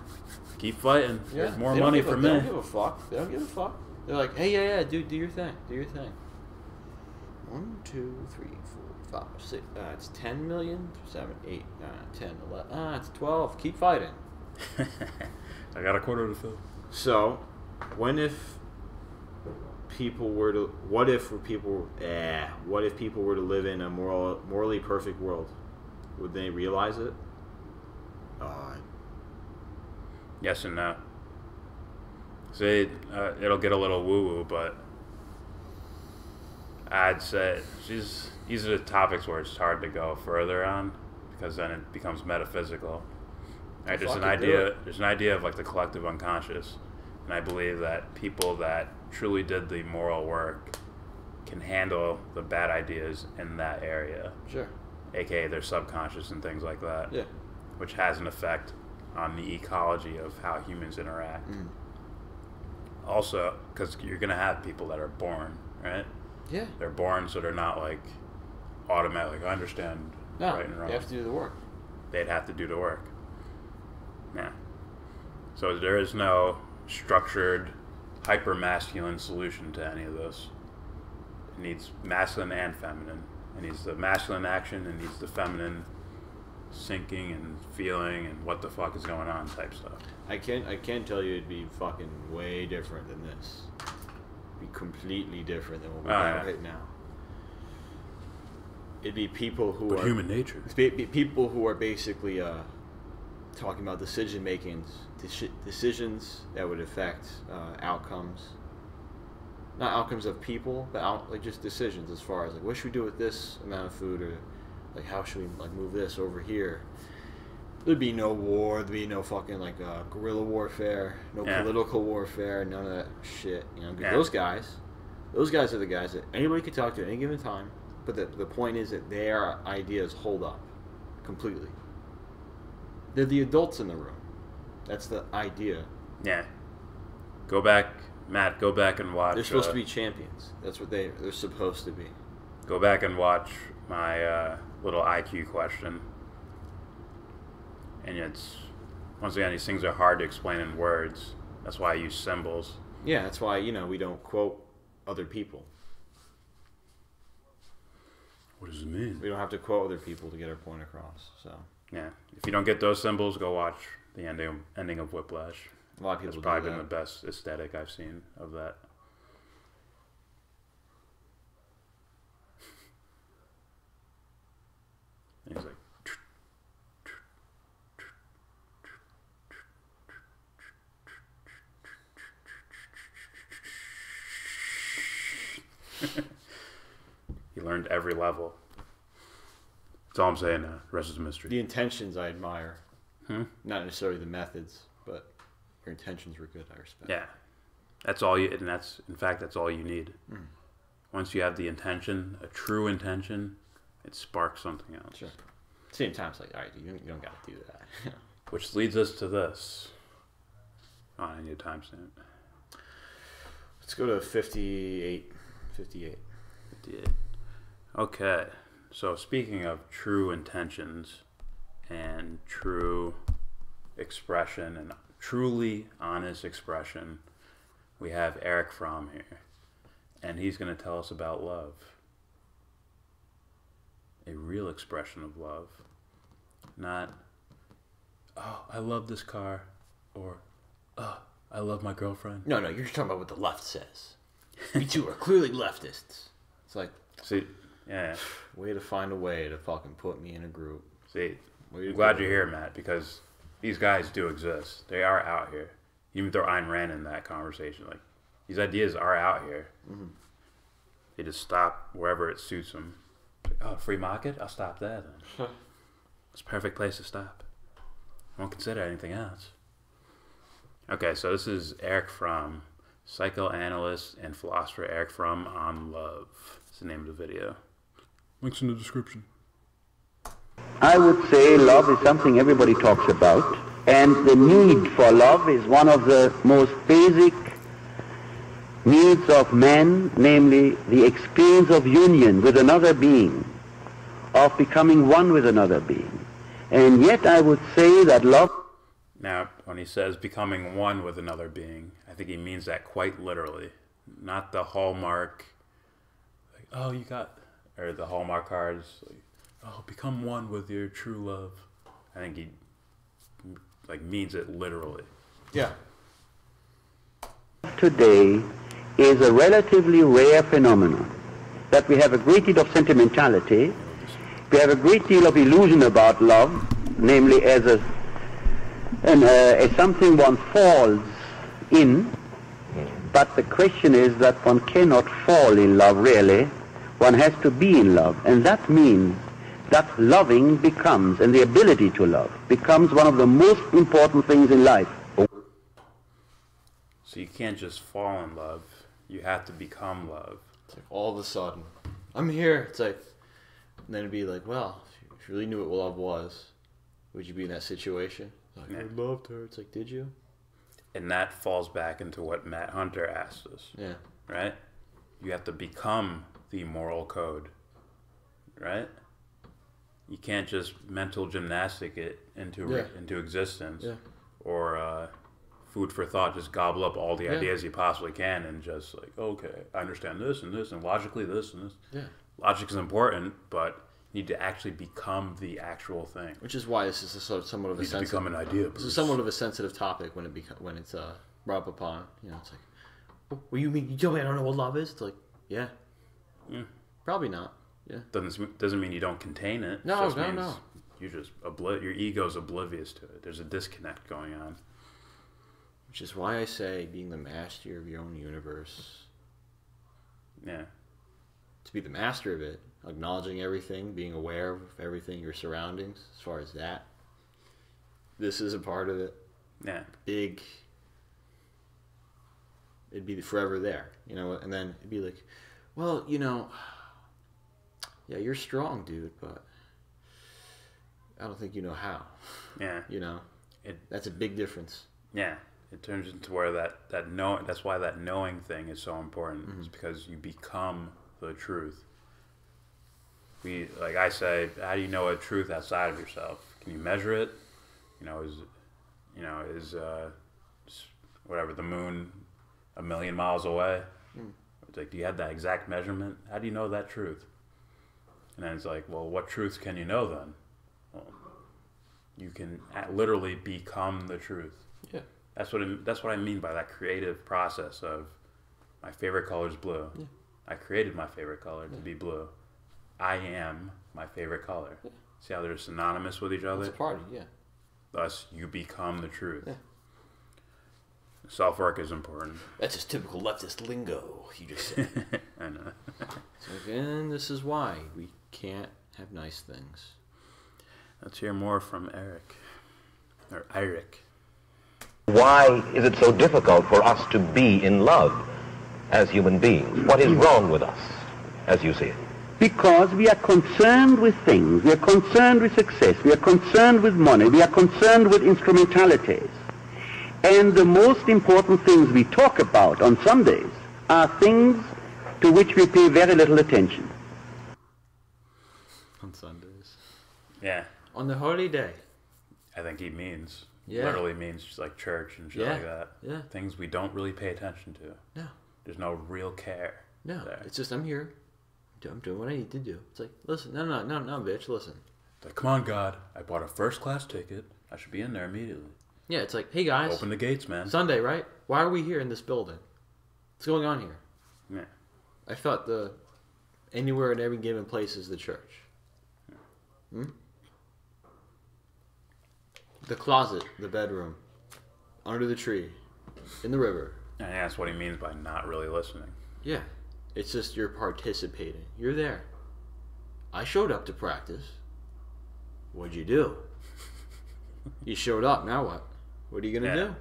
B: Keep fighting.
C: Yeah.
B: There's more money for me.
C: They don't give a fuck. They don't give a fuck. They're like, hey, yeah, dude, do your thing. Do your thing. 1, 2, 3, 4, 5, 6. It's 10 million. 7, 8, 9, 10, 11. It's 12. Keep fighting.
B: I got a quarter to fill.
C: So, what if people were to live in a morally perfect world? Would they realize it?
B: Yes and no. See, it'll get a little woo-woo, but I'd say these are the topics where it's hard to go further on, because then it becomes metaphysical. Right? There's an idea of like the collective unconscious, and I believe that people that truly did the moral work can handle the bad ideas in that area.
C: Sure.
B: AKA their subconscious and things like that.
C: Yeah.
B: Which has an effect on the ecology of how humans interact.
C: Mm.
B: Also, because you're going to have people that are born, right?
C: Yeah.
B: They're born, so they're not like automatic. I understand right and wrong.
C: They have to do the work.
B: They'd have to do the work. Yeah. So there is no structured, hyper-masculine solution to any of this. It needs masculine and feminine. It needs the masculine action, and needs the feminine sinking and feeling and what the fuck is going on type stuff.
C: I can tell you it'd be fucking way different than this. It'd be completely different than what we're doing right now. It'd be people who are
B: human nature.
C: Be people who are basically talking about decisions that would affect outcomes. Not outcomes of people, but like just decisions as far as like what should we do with this amount of food, or like how should we like move this over here. There'd be no war. There'd be no fucking like guerrilla warfare, no political warfare, none of that shit. You know, 'cause those guys are the guys that anybody could talk to at any given time. But the point is that their ideas hold up completely. They're the adults in the room. That's the idea.
B: Yeah. Go back, Matt. Go back and watch.
C: They're supposed to be champions. That's what they're supposed to be.
B: Go back and watch my little IQ question. And it's, once again, these things are hard to explain in words. That's why I use symbols.
C: Yeah, that's why, we don't quote other people.
B: What does it mean?
C: We don't have to quote other people to get our point across. So
B: yeah, if you don't get those symbols, go watch the ending of Whiplash.
C: A lot of people. It's
B: probably been the best aesthetic I've seen of that. And he's like. He learned every level. That's all I'm saying now. The rest is a mystery.
C: The intentions I admire. Not necessarily the methods, but your intentions were good. I respect.
B: Yeah. That's all you, and that's, in fact, that's all you need. Once you have the intention, a true intention, it sparks something else.
C: Sure. At the same time, it's like, all right, you don't got to do that.
B: Which leads us to this. Oh, I need a timestamp.
C: Let's go to 58.
B: 58. Okay. So speaking of true intentions and true expression and truly honest expression, we have Erich Fromm here. And he's going to tell us about love. A real expression of love. Not, oh, I love this car, or, oh, I love my girlfriend.
C: No, you're talking about what the left says. We two are clearly leftists. It's like,
B: see, yeah.
C: Way to find a way to fucking put me in a group.
B: See, I'm glad you're here, Matt, because these guys do exist. They are out here. Even throw Ayn Rand in that conversation. Like, these ideas are out here. Mm-hmm. They just stop wherever it suits them. Like, oh, free market? I'll stop there then. It's a perfect place to stop. I won't consider anything else. Okay, so this is Erich Fromm, psychoanalyst and philosopher Erich Fromm on love. That's the name of the video. Links in the description.
K: I would say love is something everybody talks about, and the need for love is one of the most basic needs of man, namely the experience of union with another being, of becoming one with another being. And yet I would say that love...
B: Now, when he says becoming one with another being, I think he means that quite literally. Not the Hallmark, like, oh, you got... Or the Hallmark cards, like, oh, become one with your true love. I think he, like, means it literally.
C: Yeah.
K: Today is a relatively rare phenomenon. That we have a great deal of sentimentality, we have a great deal of illusion about love, namely as something one falls in, but the question is that one cannot fall in love really. One has to be in love, and that means that loving becomes, and the ability to love, becomes one of the most important things in life.
B: So you can't just fall in love, you have to become love.
C: It's like all of a sudden, I'm here. It's like, and then it'd be like, well, if you really knew what love was, would you be in that situation? Like,
B: yeah.
C: I loved her. It's like, did you?
B: And that falls back into what Matt Hunter asked us.
C: Yeah.
B: Right? You have to become the moral code. Right? You can't just mental gymnastic it into existence.
C: Yeah.
B: Or food for thought, just gobble up all the ideas you possibly can and just like, okay, I understand this and this and logically this and this.
C: Yeah.
B: Logic is important, but You need to actually become the actual thing.
C: Which is why this is somewhat of a sensitive.
B: Become an idea.
C: This is somewhat of a sensitive topic when it's brought up upon. You know, it's like, what do you mean? You tell me I don't know what love is? It's like, yeah. Probably not. Yeah.
B: Doesn't mean you don't contain it.
C: No,
B: no. You just your ego's oblivious to it. There's a disconnect going on.
C: Which is why I say being the master of your own universe.
B: Yeah.
C: To be the master of it, acknowledging everything, being aware of everything, your surroundings, as far as that. This is a part of it.
B: Yeah.
C: Big. It'd be forever there, you know, and then it'd be like, well, you know, yeah, you're strong, dude, but I don't think you know how.
B: Yeah.
C: You know, that's a big difference.
B: Yeah. It turns into where that knowing, that's why that knowing thing is so important. It's because you become the truth. Like I say, how do you know a truth outside of yourself? Can you measure it? Is whatever, the moon a million miles away? It's like, do you have that exact measurement? How do you know that truth? And then it's like, well, what truths can you know then? Well, you can literally become the truth.
C: Yeah.
B: That's what I mean by that creative process of my favorite color is blue. Yeah. I created my favorite color to be blue. I am my favorite color. Yeah. See how they're synonymous with each other?
C: It's a party, yeah.
B: Thus, you become the truth.
C: Yeah.
B: Self-work is important.
C: That's just typical leftist lingo, you just said.
B: I know.
C: So again, this is why we can't have nice things.
B: Let's hear more from Erich.
L: Why is it so difficult for us to be in love as human beings? What is wrong with us, as you see it?
K: Because we are concerned with things, we are concerned with success, we are concerned with money, we are concerned with instrumentalities. And the most important things we talk about on Sundays are things to which we pay very little attention.
C: On Sundays.
B: Yeah.
C: On the holy day.
B: I think he means,
C: yeah.
B: literally means just like church and shit like that.
C: Yeah.
B: Things we don't really pay attention to.
C: No.
B: There's no real care.
C: No.
B: There.
C: It's just, I'm here. I'm doing what I need to do. It's like, listen, no, bitch, listen.
B: It's like, come on, God. I bought a first-class ticket. I should be in there immediately.
C: Yeah, it's like, hey, guys.
B: Open the gates, man.
C: Sunday, right? Why are we here in this building? What's going on here?
B: Yeah.
C: I thought anywhere and every given place is the church. Hmm? The closet, the bedroom, under the tree, in the river.
B: And that's what he means by not really listening.
C: Yeah. It's just you're participating. You're there. I showed up to practice. What'd you do? You showed up. Now what? What are you going to do?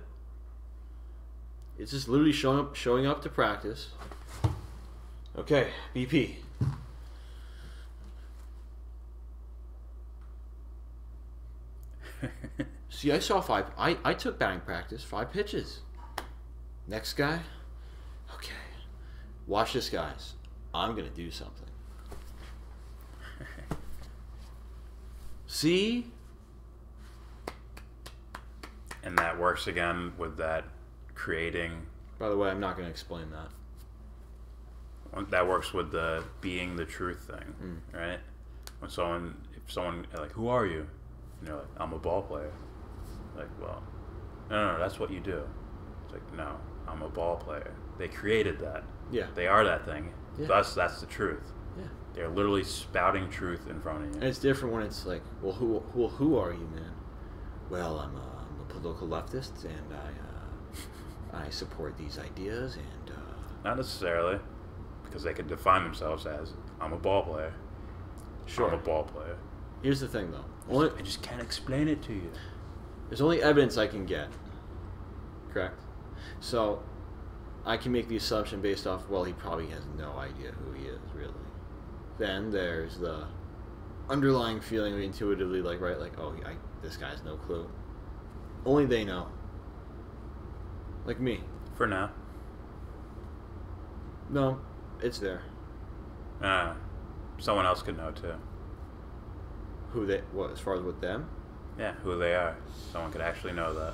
C: It's just literally showing up to practice. Okay, BP. See, I saw 5. I took batting practice. 5 pitches. Next guy. Okay. Watch this, guys. I'm going to do something. See?
B: And that works again with that creating.
C: By the way, I'm not going to explain that.
B: That works with the being the truth thing, right? If someone like, who are you? And you're like, I'm a ball player. Like, well, no, that's what you do. It's like, no, I'm a ball player. They created that.
C: Yeah.
B: They are that thing.
C: Yeah.
B: Thus, that's the truth.
C: Yeah.
B: They're literally spouting truth in front of you.
C: And it's different when it's like, well, who are you, man? Well, I'm a political leftist, and I support these ideas, and
B: not necessarily, because they could define themselves as, I'm a ball player.
C: Sure.
B: I'm a ball player.
C: Here's the thing, though.
B: I just can't explain it to you.
C: There's only evidence I can get. Correct? So, I can make the assumption based off, well, he probably has no idea who he is, really. Then there's the underlying feeling of intuitively, like, right, like, oh, this guy has no clue. Only they know. Like me.
B: For now.
C: No, it's there.
B: Someone else could know, too.
C: Who they, what, as far as with them?
B: Yeah, who they are. Someone could actually know that.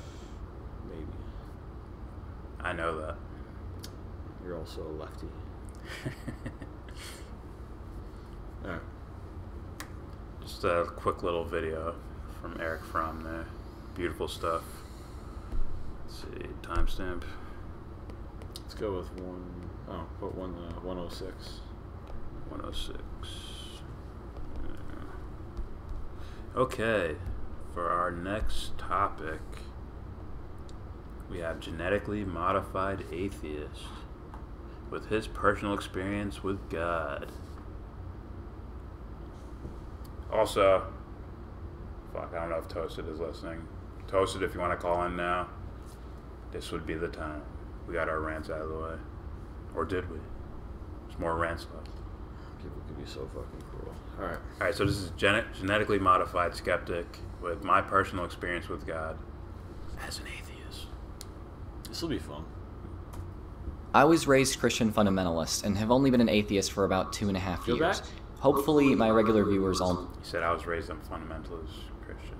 C: Maybe.
B: I know that.
C: You're also a lefty. Alright.
B: Just a quick little video from Erich Fromm there. Beautiful stuff. Let's see, timestamp.
C: Let's go with 106.
B: 106. Okay, for our next topic, we have genetically modified atheist with his personal experience with God. Also, fuck, I don't know if Toasted is listening. Toasted, if you want to call in now, this would be the time. We got our rants out of the way. Or did we? There's more rants left.
C: People could be so fucking cruel.
B: Alright, so this is genetically modified skeptic with my personal experience with God as an atheist.
C: This will be fun.
M: I was raised Christian fundamentalist and have only been an atheist for about 2.5
C: Go
M: years.
C: back?
M: Hopefully my regular viewers all...
B: He said I was raised on fundamentalist Christian.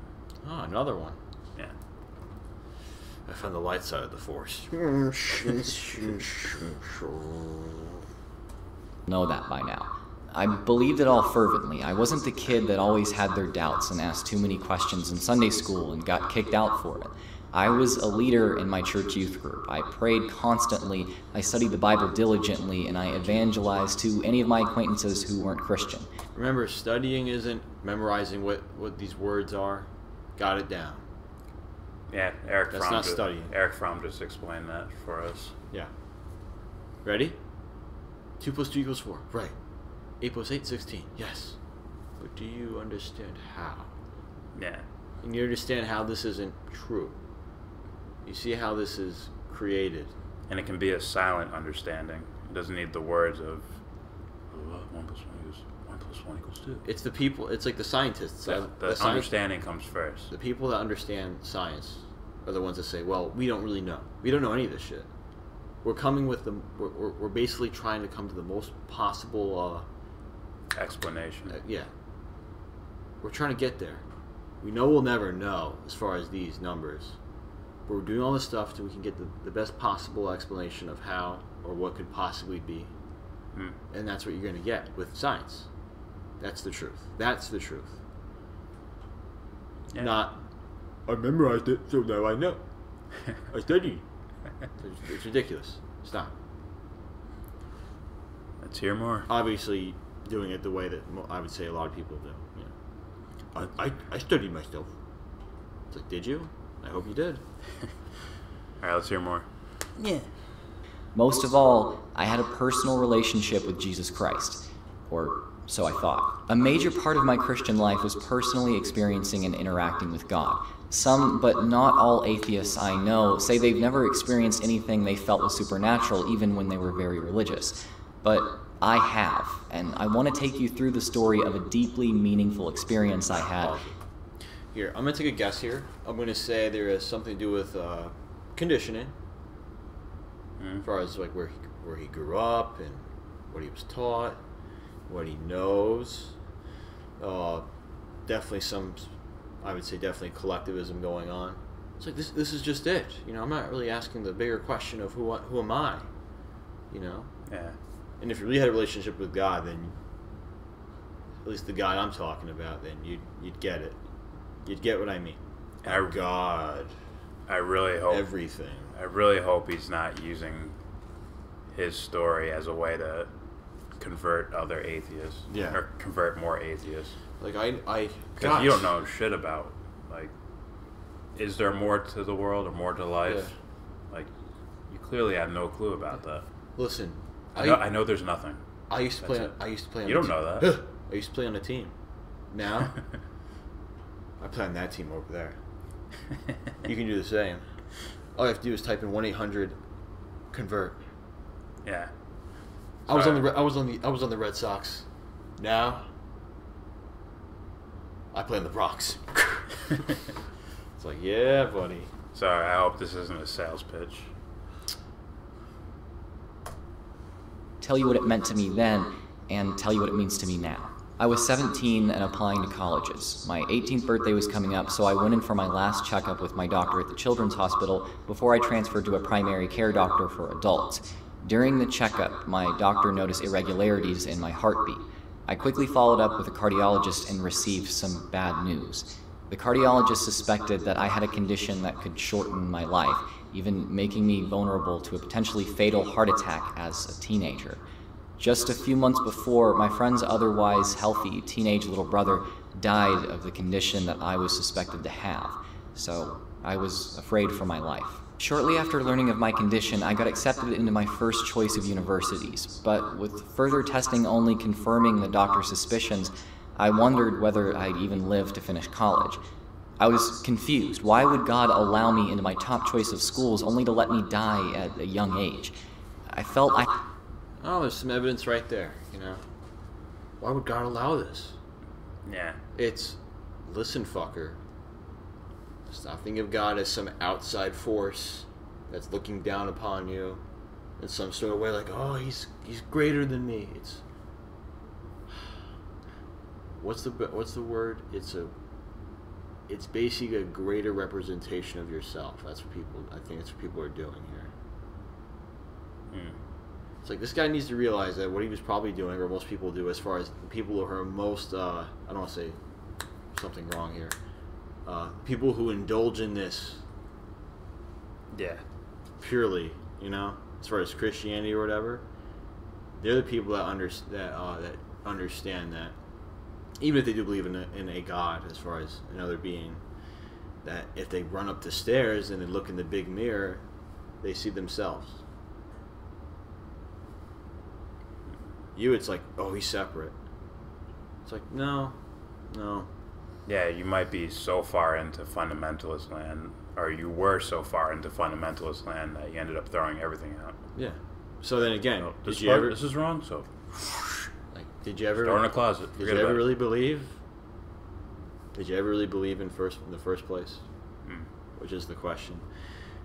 C: Oh, another one.
B: Yeah.
C: I found the light side of the force.
M: know that by now. I believed it all fervently. I wasn't the kid that always had their doubts and asked too many questions in Sunday school and got kicked out for it. I was a leader in my church youth group. I prayed constantly, I studied the Bible diligently, and I evangelized to any of my acquaintances who weren't Christian.
C: Remember, studying isn't memorizing what these words are. Got it down.
B: Yeah, Erich
C: That's
B: Fromm
C: not studying.
B: Erich Fromm just explained that for us.
C: Yeah. Ready? 2 + 2 = 4. Right. 8 + 8 = 16. Yes. But do you understand how?
B: Yeah.
C: And you understand how this isn't true. You see how this is created.
B: And it can be a silent understanding. It doesn't need the words of 1 + 1 = 2.
C: It's the people, it's like the scientists.
B: The understanding comes first.
C: The people that understand science are the ones that say, well, we don't really know. We don't know any of this shit. We're coming with the, we're basically trying to come to the most possible
B: explanation.
C: Yeah. We're trying to get there. We know we'll never know as far as these numbers. But we're doing all this stuff so we can get the best possible explanation of how or what could possibly be. And that's what you're going to get with science. That's the truth. That's the truth. Yeah. Not, I memorized it, so now I know. I studied. It's ridiculous. Stop.
B: Let's hear more.
C: Obviously, doing it the way that I would say a lot of people do. You know, I studied myself. It's like, did you? I hope you did.
B: Alright, let's hear more.
C: Yeah.
M: Most of all, I had a personal relationship with Jesus Christ. Or so I thought. A major part of my Christian life was personally experiencing and interacting with God. Some, but not all atheists I know, say they've never experienced anything they felt was supernatural, even when they were very religious. But I have, and I want to take you through the story of a deeply meaningful experience I had.
C: Here, I'm going to take a guess here. I'm going to say there is something to do with conditioning, as far as like where he grew up and what he was taught, what he knows. Definitely some, I would say definitely collectivism going on. It's like this is just it. You know, I'm not really asking the bigger question of who am I, you know?
B: Yeah.
C: And if you really had a relationship with God, then at least the God I'm talking about, then you'd get it. You'd get what I mean. God.
B: I really hope
C: everything.
B: I really hope he's not using his story as a way to convert other atheists.
C: Yeah.
B: Or convert more atheists.
C: Like
B: because you don't know shit about, like, is there more to the world or more to life? Yeah. Like, you clearly have no clue about that.
C: Listen,
B: I know there's nothing.
C: I used to play on
B: you don't know that.
C: I used to play on a team. Now I play on that team over there. You can do the same. All you have to do is type in 1-800-CONVERT.
B: Yeah.
C: I was on the Red Sox. Now I play in the Bronx. It's like, yeah, buddy.
B: Sorry, I hope this isn't a sales pitch.
M: Tell you what it meant to me then, and tell you what it means to me now. I was 17 and applying to colleges. My 18th birthday was coming up, so I went in for my last checkup with my doctor at the Children's Hospital before I transferred to a primary care doctor for adults. During the checkup, my doctor noticed irregularities in my heartbeat. I quickly followed up with a cardiologist and received some bad news. The cardiologist suspected that I had a condition that could shorten my life, even making me vulnerable to a potentially fatal heart attack as a teenager. Just a few months before, my friend's otherwise healthy teenage little brother died of the condition that I was suspected to have, so I was afraid for my life. Shortly after learning of my condition, I got accepted into my first choice of universities, but with further testing only confirming the doctor's suspicions, I wondered whether I'd even live to finish college. I was confused. Why would God allow me into my top choice of schools only to let me die at a young age? I felt
C: Oh, there's some evidence right there, you know? Why would God allow this?
B: Yeah.
C: It's, listen, fucker. Stop thinking of God as some outside force that's looking down upon you in some sort of way, like, oh, he's greater than me. It's what's the word? It's basically a greater representation of yourself. I think that's what people are doing here. It's like, this guy needs to realize that what he was probably doing, or most people do, as far as people who are most, I don't want to say something wrong here, people who indulge in this, purely, you know, as far as Christianity or whatever, they're the people that understand that, even if they do believe in a God, as far as another being, that if they run up the stairs and they look in the big mirror, they see themselves. You, it's like, oh, he's separate. It's like, no.
B: Yeah, you might be so far into fundamentalist land, or you were so far into fundamentalist land that you ended up throwing everything out.
C: Yeah. So then again,
B: this is wrong, so...
C: Like, did you ever...
B: Store in a closet.
C: Did you ever really believe? Did you ever really believe in the first place? Which is the question.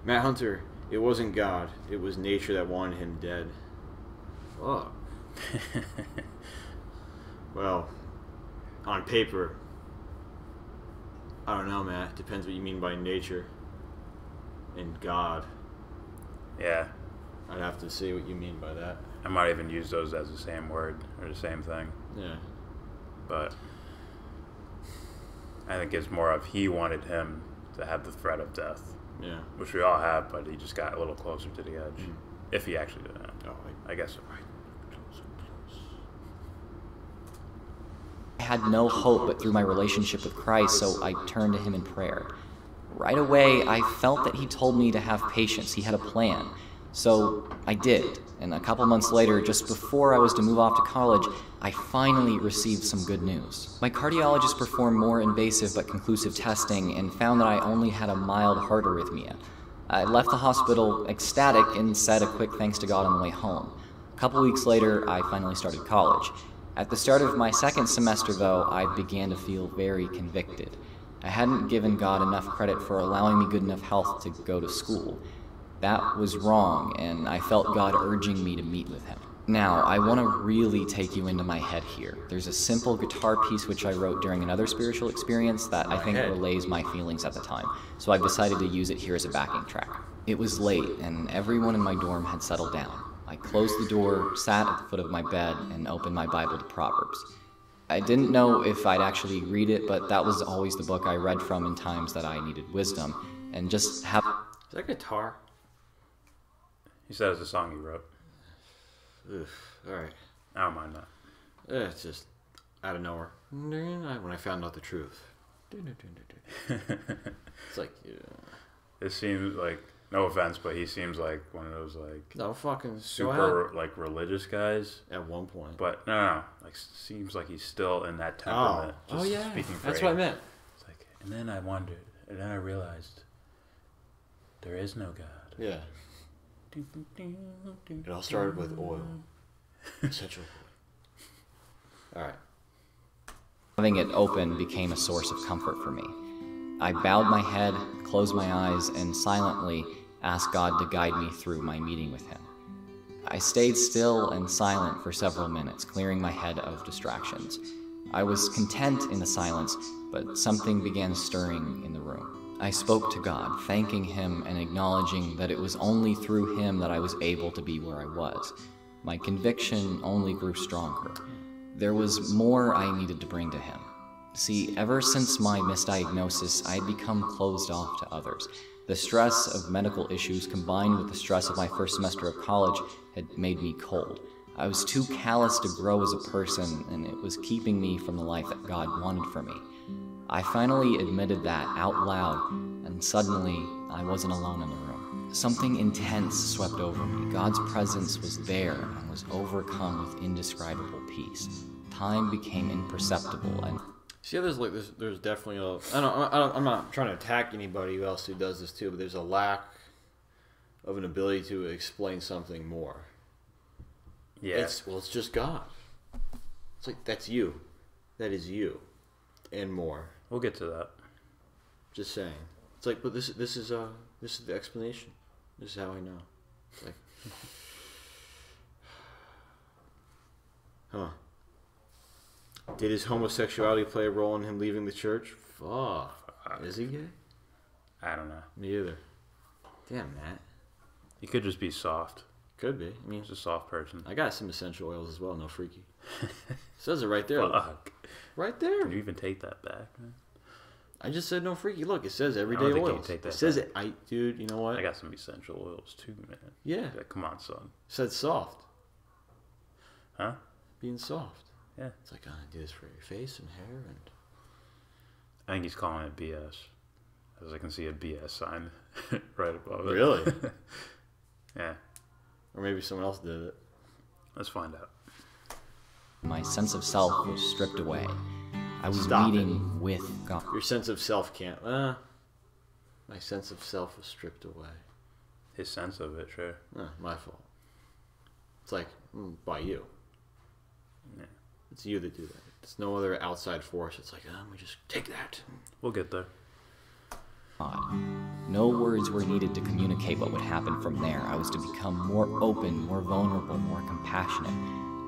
C: Matt Hunter, it wasn't God. It was nature that wanted him dead. Fuck. Well, on paper, I don't know, Matt. Depends what you mean by nature and God.
B: Yeah.
C: I'd have to see what you mean by that.
B: I might even use those as the same word or the same thing.
C: Yeah.
B: But I think it's more of he wanted him to have the threat of death.
C: Yeah.
B: Which we all have, but he just got a little closer to the edge. If he actually did that.
C: Oh,
B: I guess so.
M: I had no hope but through my relationship with Christ, so I turned to him in prayer. Right away, I felt that he told me to have patience. He had a plan. So I did, and a couple months later, just before I was to move off to college, I finally received some good news. My cardiologist performed more invasive but conclusive testing and found that I only had a mild heart arrhythmia. I left the hospital ecstatic and said a quick thanks to God on the way home. A couple weeks later, I finally started college. At the start of my second semester, though, I began to feel very convicted. I hadn't given God enough credit for allowing me good enough health to go to school. That was wrong, and I felt God urging me to meet with him. Now, I want to really take you into my head here. There's a simple guitar piece which I wrote during another spiritual experience that I think relays my feelings at the time, so I've decided to use it here as a backing track. It was late, and everyone in my dorm had settled down. I closed the door, sat at the foot of my bed, and opened my Bible to Proverbs. I didn't know if I'd actually read it, but that was always the book I read from in times that I needed wisdom, and just have...
C: Is that guitar?
B: He said it's a song he wrote.
C: Alright.
B: I don't mind that.
C: It's just out of nowhere. When I found out the truth. It's like...
B: It seems like... No offense, but he seems like one of those super like religious guys
C: at one point.
B: But no, like seems like he's still in that temperament.
C: Yeah,
B: speaking
C: that's what I meant.
B: It's like, and then I wondered, and then I realized there is no God.
C: Yeah. It all started with oil. Essential. All right.
M: Having it open became a source of comfort for me. I bowed my head, closed my eyes, and silently asked God to guide me through my meeting with him. I stayed still and silent for several minutes, clearing my head of distractions. I was content in the silence, but something began stirring in the room. I spoke to God, thanking him and acknowledging that it was only through him that I was able to be where I was. My conviction only grew stronger. There was more I needed to bring to him. See, ever since my misdiagnosis, I had become closed off to others. The stress of medical issues combined with the stress of my first semester of college had made me cold. I was too callous to grow as a person, and it was keeping me from the life that God wanted for me. I finally admitted that out loud, and suddenly I wasn't alone in the room. Something intense swept over me. God's presence was there and was overcome with indescribable peace. Time became imperceptible, and
C: see, there's definitely I'm not trying to attack anybody else who does this too, but there's a lack of an ability to explain something more.
B: Yeah.
C: It's just God. It's like, that's you. That is you. And more.
B: We'll get to that.
C: Just saying. It's like, but this is the explanation. This is how I know. It's like, huh. Did his homosexuality play a role in him leaving the church? Fuck. Is he gay?
B: I don't know.
C: Me either. Damn, Matt.
B: He could just be soft.
C: Could be. I mean,
B: he's a soft person.
C: I got some essential oils as well. No freaky. Says it right there.
B: Fuck.
C: Right there.
B: Can you even take that back, man?
C: I just said no freaky. Look, it says everyday
B: I don't think
C: oils.
B: you can take that
C: It says
B: back.
C: it. Dude, you know what?
B: I got some essential oils too, man.
C: Yeah.
B: Come on, son.
C: It said soft.
B: Huh?
C: Being soft.
B: Yeah.
C: It's like, I do this for your face and hair and...
B: I think he's calling it BS. As I can see a BS sign right above it.
C: Really?
B: Yeah.
C: Or maybe someone else did it.
B: Let's find out.
M: my sense of self was stripped away. I was meeting with God.
C: Your sense of self can't... my sense of self was stripped away.
B: His sense of it, sure.
C: My fault. It's like, by you.
B: Yeah.
C: It's you that do that. It's no other outside force. It's like, we just take that.
B: We'll get there.
M: No words were needed to communicate what would happen from there. I was to become more open, more vulnerable, more compassionate.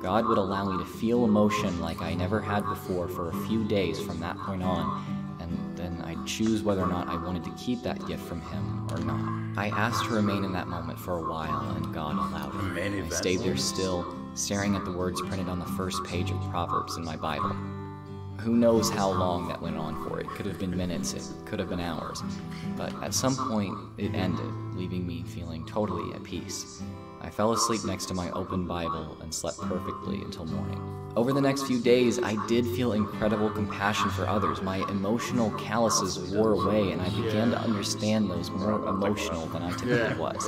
M: God would allow me to feel emotion like I never had before for a few days from that point on, and then I'd choose whether or not I wanted to keep that gift from Him or not. I asked to remain in that moment for a while, and God allowed it. I stayed there still, staring at the words printed on the first page of Proverbs in my Bible. Who knows how long that went on for? It could have been minutes, it could have been hours. But at some point, it ended, leaving me feeling totally at peace. I fell asleep next to my open Bible and slept perfectly until morning. Over the next few days, I did feel incredible compassion for others. My emotional calluses wore away, and I began to understand those more emotional than I typically was.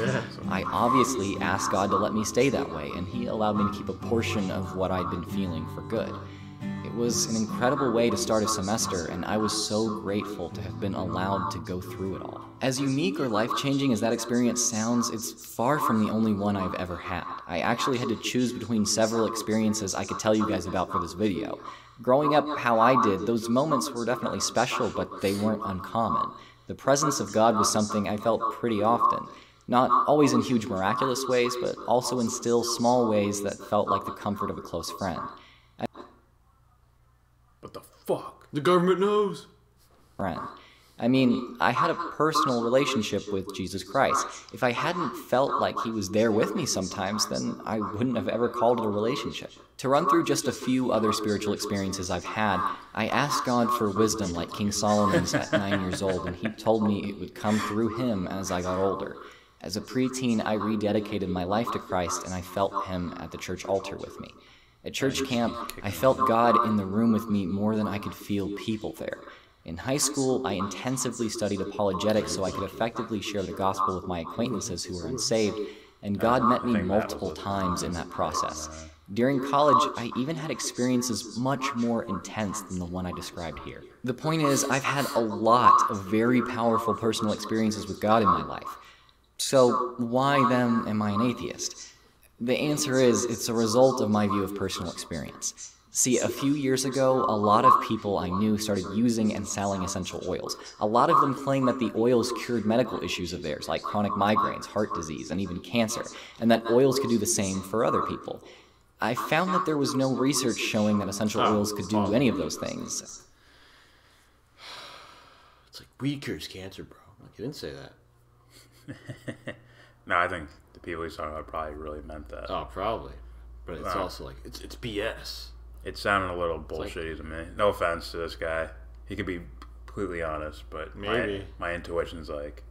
M: I obviously asked God to let me stay that way, and He allowed me to keep a portion of what I'd been feeling for good. It was an incredible way to start a semester, and I was so grateful to have been allowed to go through it all. As unique or life-changing as that experience sounds, it's far from the only one I've ever had. I actually had to choose between several experiences I could tell you guys about for this video. Growing up how I did, those moments were definitely special, but they weren't uncommon. The presence of God was something I felt pretty often. Not always in huge miraculous ways, but also in still small ways that felt like the comfort of a close friend.
B: What the fuck?
C: The government knows.
M: Friend. I mean, I had a personal relationship with Jesus Christ. If I hadn't felt like He was there with me sometimes, then I wouldn't have ever called it a relationship. To run through just a few other spiritual experiences I've had, I asked God for wisdom like King Solomon's at 9 years old, and He told me it would come through him as I got older. As a preteen, I rededicated my life to Christ, and I felt Him at the church altar with me. At church camp, I felt God in the room with me more than I could feel people there. In high school, I intensively studied apologetics so I could effectively share the gospel with my acquaintances who were unsaved, and God met me multiple times in that process. During college, I even had experiences much more intense than the one I described here. The point is, I've had a lot of very powerful personal experiences with God in my life. So why then am I an atheist? The answer is, it's a result of my view of personal experience. See, a few years ago, a lot of people I knew started using and selling essential oils. A lot of them claimed that the oils cured medical issues of theirs, like chronic migraines, heart disease, and even cancer, and that oils could do the same for other people. I found that there was no research showing that essential oils could do any of those things.
C: It's like, weed cures cancer, bro. Like, you didn't say that.
B: No, I think the people he's talking about probably really meant that.
C: Oh, probably. But it's also like, it's BS.
B: It sounded a little bullshitty to me. No offense to this guy. He could be completely honest, but
C: Maybe.
B: my intuition's like,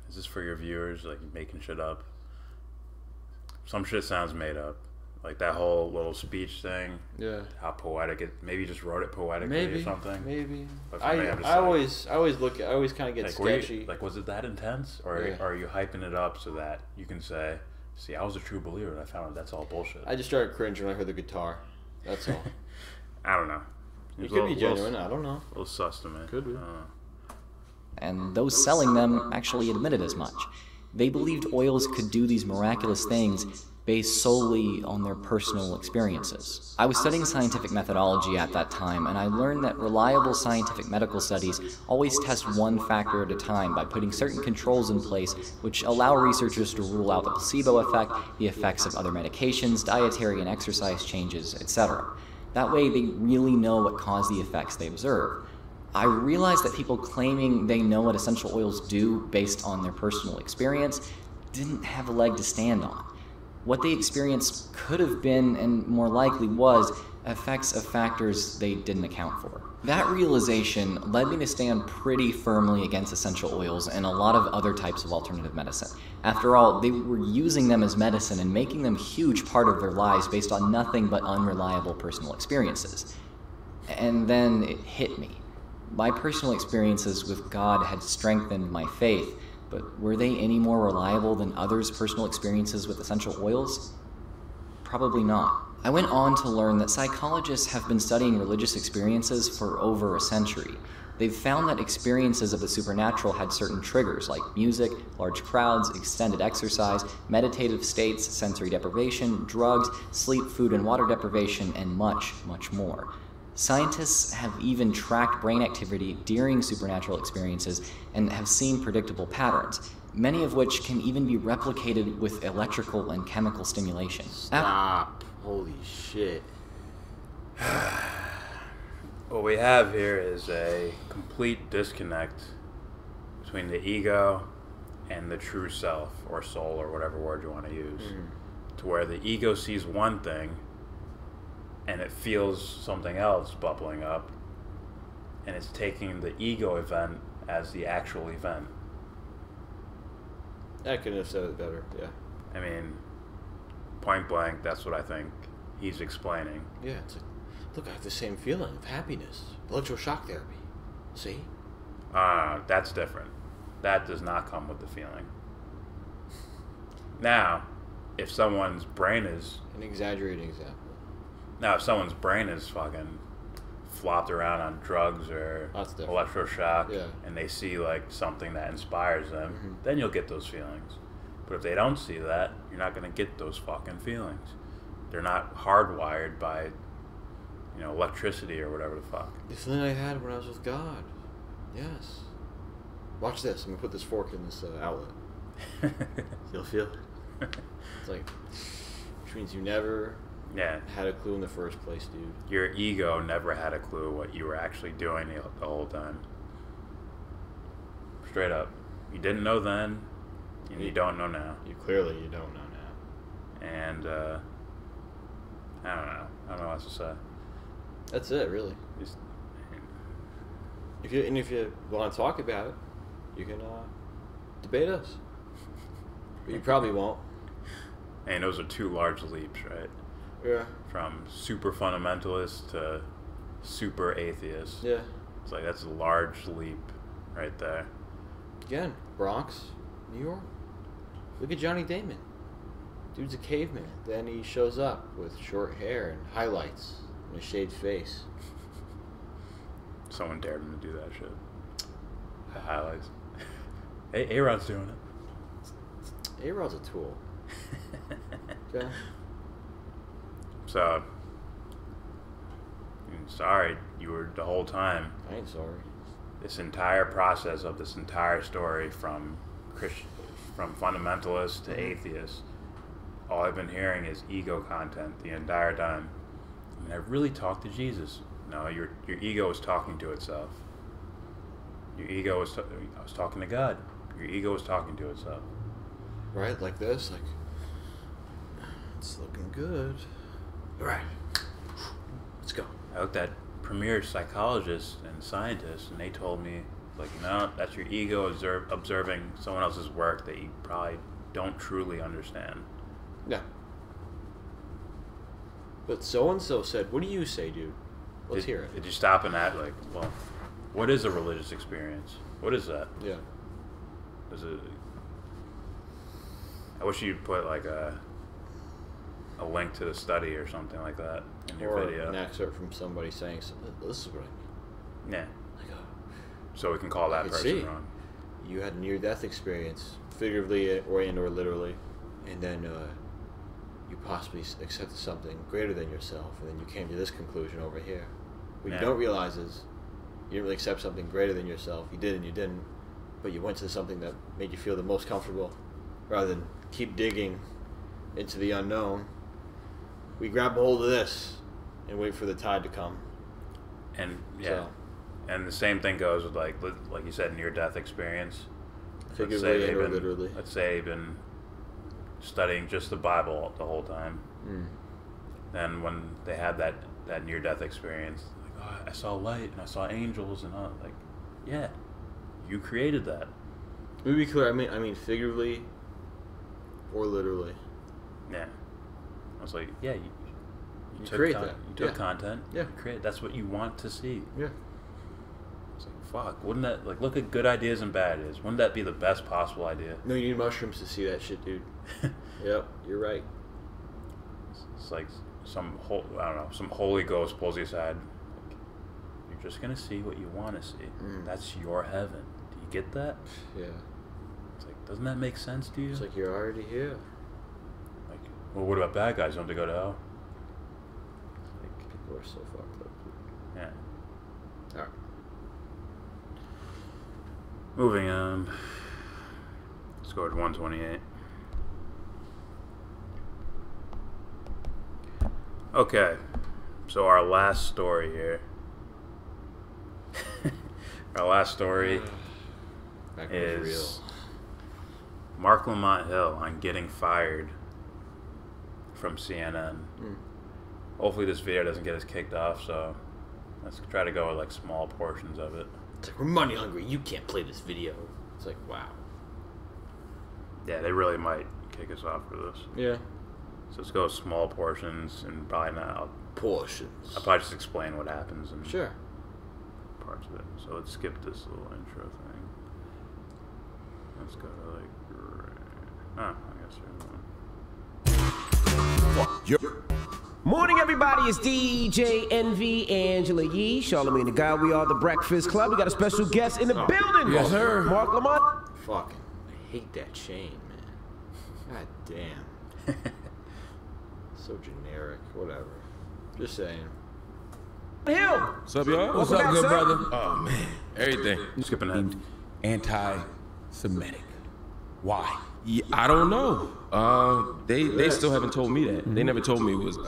B: is this for your viewers? Like, making shit up? Some shit sounds made up. Like that whole little speech thing.
C: Yeah.
B: How poetic it. Maybe you just wrote it poetically or something.
C: Maybe.
B: But
C: I always kind of get
B: like,
C: sketchy.
B: Like, was it that intense, or are you hyping it up so that you can say, "See, I was a true believer, and I found out that's all bullshit."
C: I just started cringing when I heard the guitar. That's all.
B: I don't know.
C: It could be genuine. I don't know.
B: A little sus to me.
C: Could be.
M: And those selling them actually admitted as much. They believed oils could do these miraculous things based solely on their personal experiences. I was studying scientific methodology at that time, and I learned that reliable scientific medical studies always test one factor at a time by putting certain controls in place which allow researchers to rule out the placebo effect, the effects of other medications, dietary and exercise changes, etc. That way they really know what caused the effects they observe. I realized that people claiming they know what essential oils do based on their personal experience didn't have a leg to stand on. What they experienced could have been, and more likely was, effects of factors they didn't account for. That realization led me to stand pretty firmly against essential oils and a lot of other types of alternative medicine. After all, they were using them as medicine and making them a huge part of their lives based on nothing but unreliable personal experiences. And then it hit me. My personal experiences with God had strengthened my faith, but were they any more reliable than others' personal experiences with essential oils? Probably not. I went on to learn that psychologists have been studying religious experiences for over a century. They've found that experiences of the supernatural had certain triggers like music, large crowds, extended exercise, meditative states, sensory deprivation, drugs, sleep, food, and water deprivation, and much, much more. Scientists have even tracked brain activity during supernatural experiences and have seen predictable patterns, many of which can even be replicated with electrical and chemical stimulation.
C: Stop. Holy shit.
B: What we have here is a complete disconnect between the ego and the true self, or soul, or whatever word you want to use. To where the ego sees one thing and it feels something else bubbling up, and it's taking the ego event as the actual event.
C: I couldn't have said it better, yeah.
B: I mean, point blank, that's what I think he's explaining.
C: Yeah, it's like, look, I have the same feeling of happiness. Electroshock therapy. See?
B: That's different. That does not come with the feeling. Now, if someone's brain is...
C: An exaggerated example.
B: Now, if someone's brain is fucking flopped around on drugs or electroshock, and they see like something that inspires them, then you'll get those feelings. But if they don't see that, you're not going to get those fucking feelings. They're not hardwired by, you know, electricity or whatever the fuck.
C: The feeling I had when I was with God. Yes. Watch this. I'm going to put this fork in this outlet. You'll feel it. It's like, which means you never... had a clue in the first place, dude.
B: Your ego never had a clue what you were actually doing the whole time. Straight up. You didn't know then, and you don't know now.
C: You don't know now.
B: And, I don't know. I don't know what else to say.
C: That's it, really. If you want to talk about it, you can debate us. But you probably won't.
B: And those are two large leaps, right?
C: Yeah.
B: From super fundamentalist to super atheist.
C: Yeah.
B: It's like, that's a large leap right there.
C: Again, Bronx, New York. Look at Johnny Damon. Dude's a caveman. Then he shows up with short hair and highlights and a shaved face.
B: Someone dared him to do that shit. The highlights. Hey, A-Rod's doing it.
C: A-Rod's a tool. Okay.
B: So, I'm sorry, you were the whole time.
C: I ain't sorry.
B: This entire process of this entire story from fundamentalist to atheist, all I've been hearing is ego content the entire time. I mean, I really talked to Jesus. No, your ego is talking to itself. Your ego is I was talking to God. Your ego is talking to itself.
C: Right, like this, like, it's looking good. Right. Let's go.
B: I looked at premier psychologists and scientists, and they told me, like, no, that's your ego observing someone else's work that you probably don't truly understand.
C: Yeah. But so-and-so said, what do you say, dude? Let's hear it.
B: Did you stop and ask, like, well, what is a religious experience? What is that?
C: Yeah.
B: Is it... I wish you'd put, like, a link to the study or something like that in your video.
C: Or an excerpt from somebody saying, this is what I mean.
B: Yeah.
C: Like,
B: so we can call that person wrong.
C: You had a near-death experience, figuratively or literally, and then you possibly accepted something greater than yourself, and then you came to this conclusion over here. What you don't realize is you didn't really accept something greater than yourself. You did and you didn't, but you went to something that made you feel the most comfortable, rather than keep digging into the unknown. We grab a hold of this and wait for the tide to come.
B: And and the same thing goes with like you said, near-death experience.
C: Figuratively or literally.
B: Let's say you've been studying just the Bible the whole time. And when they had that near-death experience, like, oh, I saw light and I saw angels and all, like, yeah, you created that.
C: Let me be clear. I mean figuratively or literally.
B: Yeah. I was like, yeah, you
C: create that.
B: You took content. Yeah. You create. That's what you want to see.
C: Yeah.
B: It's like, fuck. Wouldn't that, like, look at good ideas and bad ideas. Wouldn't that be the best possible idea?
C: No, you need mushrooms to see that shit, dude. Yep, you're right.
B: It's like some Holy Ghost pulls you aside. Like, you're just gonna see what you want to see. That's your heaven. Do you get that?
C: Yeah.
B: It's like, doesn't that make sense to you?
C: It's like you're already here.
B: Like, well, what about bad guys? Don't they go to hell?
C: Like, people are so fucked up.
B: Yeah.
C: All right.
B: Moving on. Scored 128. Okay, so our last story here. Our last story is Marc Lamont Hill on getting fired from CNN. Hopefully this video doesn't get us kicked off, so let's try to go with like small portions of it.
C: It's like, we're money hungry, you can't play this video. It's like, wow.
B: Yeah, they really might kick us off for this.
C: Yeah.
B: So let's go with small portions and probably not.
C: Portions.
B: I'll probably just explain what happens in
C: sure.
B: parts of it. So let's skip this little intro thing. Let's go to like. I guess there's one.
N: Morning, everybody. It's DJ Envy, Angela Yee, Charlamagne the God. We are the Breakfast Club. We got a special guest in the building.
C: Yes, sir.
N: Marc Lamont.
C: Fucking, I hate that chain, man. God damn. So generic. Whatever. Just saying.
N: Hill.
O: What's up, y'all?
N: What's up, good brother?
O: Oh, man. Everything.
B: Skipping ahead.
O: Anti-Semitic. Why? Yeah, I don't know. They still haven't told me that. They never told me it was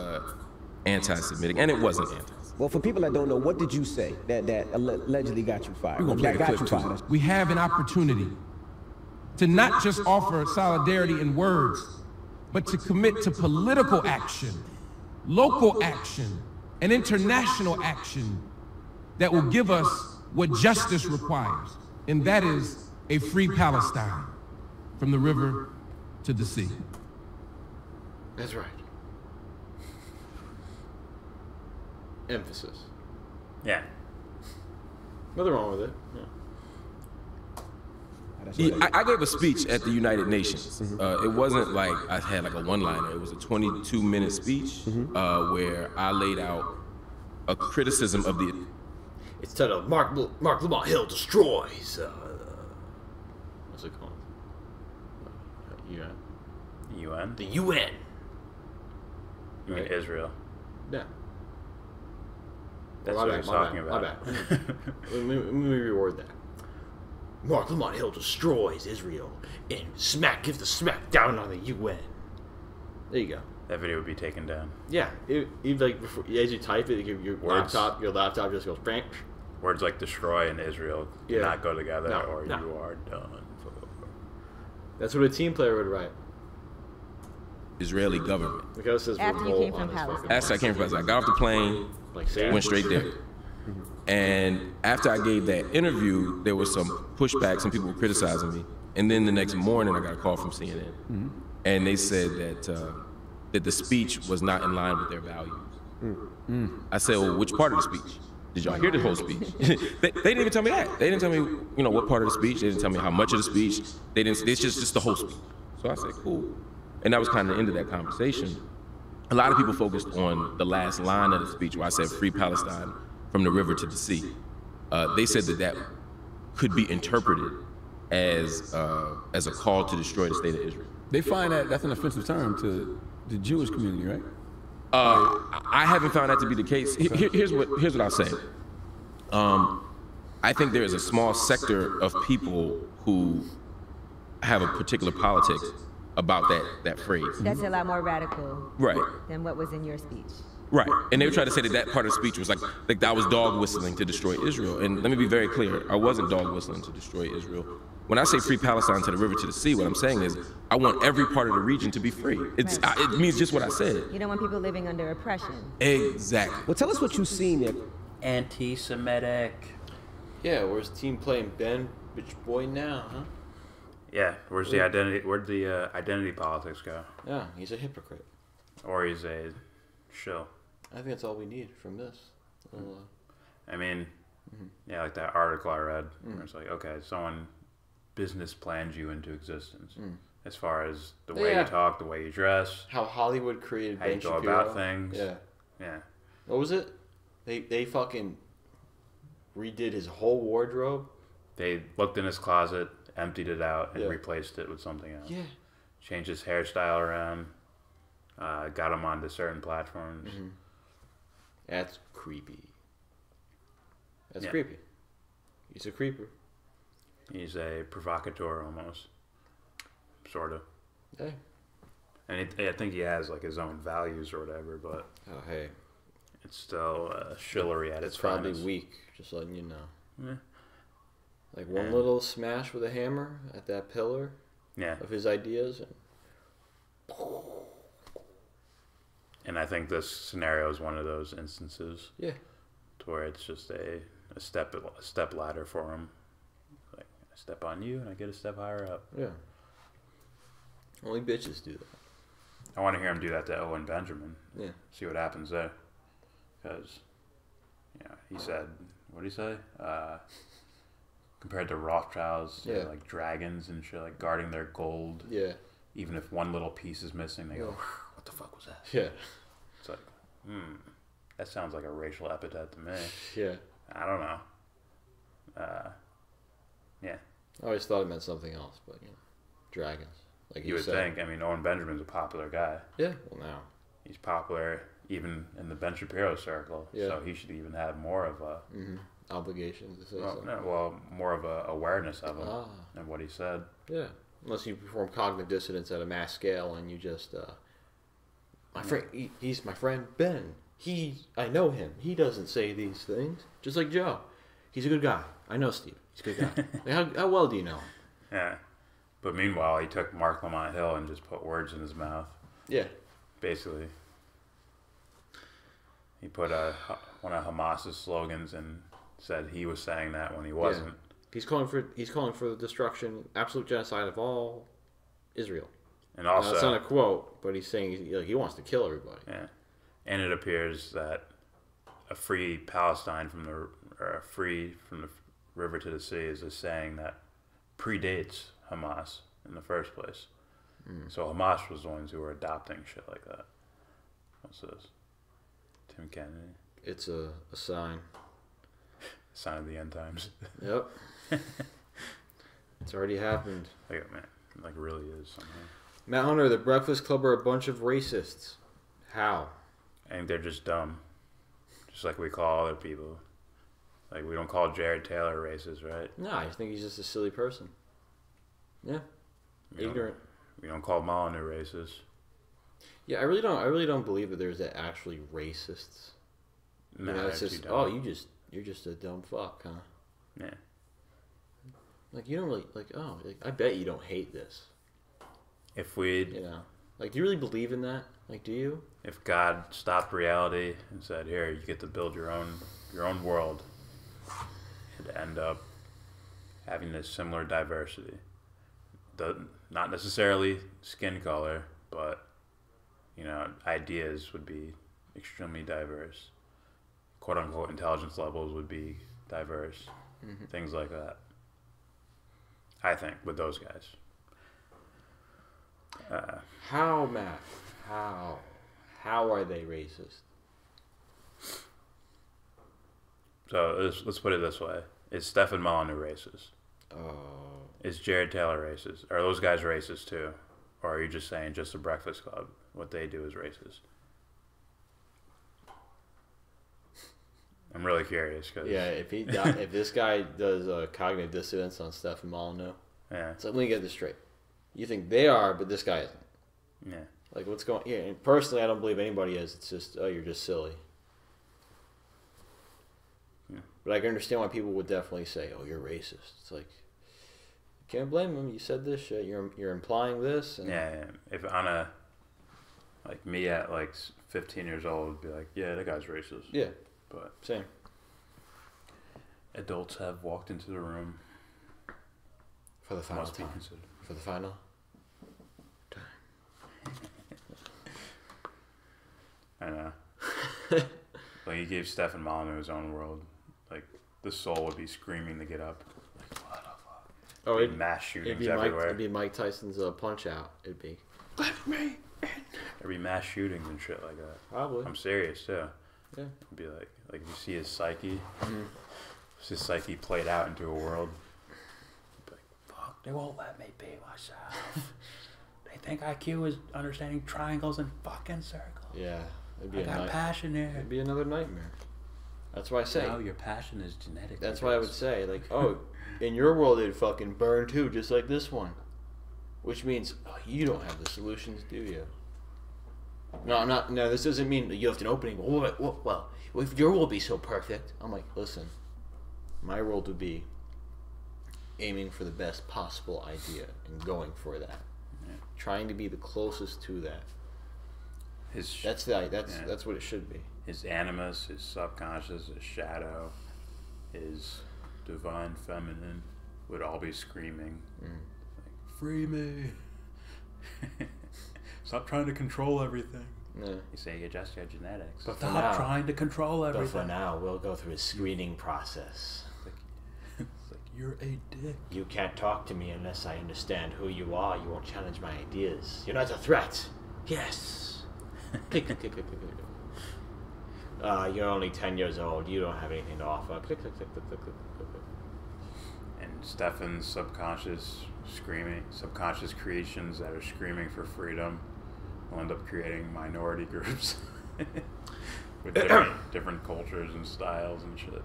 O: anti-Semitic, and it wasn't anti.
N: Well, for people that don't know, what did you say that allegedly got you fired?
O: We're gonna play the clip too.
P: We have an opportunity to not just offer solidarity in words, but to commit to political action, local action, and international action that will give us what justice requires, and that is a free Palestine, from the river to the sea.
C: That's right. Emphasis.
B: Yeah.
C: Nothing wrong with it.
O: Yeah, I gave a speech at the United Nations. It wasn't like I had like a one-liner. It was a 22-minute speech where I laid out a criticism of the.
C: It's titled Marc Lamont Hill destroys. What's it called? UN.
B: UN.
C: The UN.
B: You mean Israel?
C: Yeah.
B: That's what he's talking about.
C: My bad. let me reword that. Marc Lamont Hill destroys Israel and gives the smack down on the UN. There you go.
B: That video would be taken down.
C: Yeah, like before, as you type it, your laptop just goes bang.
B: Words like destroy and Israel do not go together, or you are done.
C: That's what a team player would write.
O: Israeli government.
Q: After you came from Palestine.
O: After I came from Palestine, I got off the plane, went straight there. And after I gave that interview, there was some pushback. Some people were criticizing me. And then the next morning, I got a call from CNN, and they said that the speech was not in line with their values. I said, well, which part of the speech? Did y'all hear the whole speech? they didn't even tell me that. They didn't tell me, what part of the speech. They didn't tell me how much of the speech. They didn't. It's just the whole speech. So I said, cool. And that was kind of the end of that conversation. A lot of people focused on the last line of the speech where I said, "Free Palestine from the river to the sea." They said that could be interpreted as a call to destroy the state of Israel.
R: They find that's an offensive term to the Jewish community, right?
O: I haven't found that to be the case. Here's what I'll say. I think there is a small sector of people who have a particular politics about that phrase.
Q: That's a lot more radical,
O: right,
Q: than what was in your speech.
O: Right, and they would try to say that part of the speech was like I was dog whistling to destroy Israel. And let me be very clear, I wasn't dog whistling to destroy Israel. When I say free Palestine to the river to the sea, what I'm saying is I want every part of the region to be free. It means just what I said.
Q: You don't want people living under oppression.
O: Exactly.
N: Well, tell us what you've seen there.
B: Anti-Semitic.
C: Yeah, where's the team playing Ben, bitch boy now, huh?
B: Yeah, where'd the identity politics go?
C: Yeah, he's a hypocrite.
B: Or he's a shill.
C: I think that's all we need from this.
B: I mean, yeah, like that article I read, where it's like, okay, someone business planned you into existence. As far as the way you talk, the way you dress.
C: How Hollywood created
B: how you go about things.
C: Yeah.
B: Yeah.
C: What was it? They fucking redid his whole wardrobe.
B: They looked in his closet, emptied it out, and replaced it with something else.
C: Yeah.
B: Changed his hairstyle around. Got him onto certain platforms.
C: That's creepy. That's creepy. He's a creeper.
B: He's a provocateur almost. Sort of.
C: Hey.
B: And I think he has like his own values or whatever, but
C: hey,
B: it's still shillery at its
C: probably
B: finest.
C: weak, just letting you know.
B: Yeah.
C: Like one little smash with a hammer at that pillar of his ideas.
B: And I think this scenario is one of those instances.
C: Yeah.
B: To where it's just a step ladder for him. Like I step on you and I get a step higher up.
C: Yeah. Only bitches do that.
B: I want to hear him do that to Owen Benjamin.
C: Yeah.
B: See what happens there. Because, he said, what did he say? Compared to Rothschilds, they're like dragons and shit, like guarding their gold.
C: Yeah.
B: Even if one little piece is missing, they go, what the fuck was that?
C: Yeah.
B: It's like, that sounds like a racial epithet to me.
C: Yeah.
B: I don't know. Yeah.
C: I always thought it meant something else, but dragons. Like
B: you would think. I mean, Owen Benjamin's a popular guy.
C: Yeah. Well, now
B: he's popular even in the Ben Shapiro circle.
C: Yeah.
B: So he should even have more of a
C: obligation to say something.
B: Well, more of a awareness of him and what he said.
C: Yeah. Unless you perform cognitive dissonance at a mass scale and you just, my friend, he's my friend Ben. I know him. He doesn't say these things. Just like Joe. He's a good guy. I know Steve. He's a good guy. How well do you know him?
B: Yeah. But meanwhile, he took Marc Lamont Hill and just put words in his mouth.
C: Yeah.
B: Basically. He put one of Hamas's slogans and said he was saying that when he wasn't.
C: Yeah. He's calling for the destruction, absolute genocide of all Israel.
B: And also,
C: it's not a quote, but he's saying he wants to kill everybody.
B: Yeah. And it appears that a free Palestine from the river to the sea is a saying that predates Hamas in the first place. So Hamas was the ones who were adopting shit like that. What's this? Tim Kennedy.
C: It's a sign.
B: Sign of the end times.
C: Yep. It's already happened.
B: Like really is somehow.
C: Matt Hunter, the Breakfast Club are a bunch of racists. How?
B: I think they're just dumb. Just like we call other people. Like we don't call Jared Taylor racist, right?
C: No, I think he's just a silly person. Yeah. Ignorant.
B: We don't call Molyneux racist.
C: Yeah, I really don't believe that there's actually racists.
B: No,
C: it's just you're just a dumb fuck, huh?
B: Yeah.
C: Like you don't really I bet you don't hate this.
B: If we
C: Like, do you really believe in that? Like, do you?
B: If God stopped reality and said, "Here, you get to build your own world," it'd end up having a similar diversity. Not necessarily skin color, but ideas would be extremely diverse. "Quote unquote" intelligence levels would be diverse.
C: Mm-hmm.
B: Things like that. I think with those guys.
C: How, Matt? How are they racist?
B: So let's put it this way: is Stefan Molyneux racist?
C: Oh.
B: Is Jared Taylor racist? Are those guys racist too, or are you just saying just the Breakfast Club, what they do is racist? I'm really curious because
C: if this guy does cognitive dissonance on Stefan Molyneux, so let me get this straight. You think they are, but this guy isn't.
B: Yeah.
C: Like, what's going? Yeah. And personally, I don't believe anybody is. It's just, oh, you're just silly.
B: Yeah.
C: But I can understand why people would definitely say, oh, you're racist. It's like, you can't blame them. You said this shit. You're implying this. And
B: yeah. If like me at like 15 years old would be like, yeah, that guy's racist.
C: Yeah.
B: But
C: same.
B: Adults have walked into the room.
C: For the final time. For the final time.
B: I know. Like, he gave Stefan Molyneux his own world. Like, the soul would be screaming to get up. Like, what the fuck?
C: Oh,
B: it'd be mass shootings everywhere.
C: It'd be Mike Tyson's Punch Out. It'd be. Let me in.
B: There'd be mass shootings and shit like that.
C: Probably.
B: I'm serious too.
C: Yeah.
B: It'd be like if you see his psyche, his psyche played out into a world. Be like, fuck, they won't let me be myself. They think IQ is understanding triangles and fucking circles.
C: Yeah. It'd be
B: I got passion here.
C: It'd be another nightmare. That's why I say.
B: No, your passion is genetic.
C: That's why I would say, like, oh, in your world it'd fucking burn too, just like this one. Which means, oh, you don't have the solutions, do you? No, this doesn't mean that you have an opening. Well, if your world be so perfect, I'm like, listen, my world would be aiming for the best possible idea and going for that. Yeah. Trying to be the closest to that. That's what it should be.
B: His animus, his subconscious, his shadow, his divine feminine would all be screaming, like, free me. Stop trying to control everything.
C: Yeah.
B: You say adjust your genetics.
C: But
B: stop trying to control everything.
C: But for now, we'll go through a screening process.
B: It's like, you're a dick.
C: You can't talk to me unless I understand who you are. You won't challenge my ideas. You're not a threat. Yes. Click, click, click, click, click, click. You're only 10 years old. You don't have anything to offer. Click, click, click, click, click, click, click.
B: And Stefan's subconscious creations that are screaming for freedom will end up creating minority groups with different cultures and styles and shit.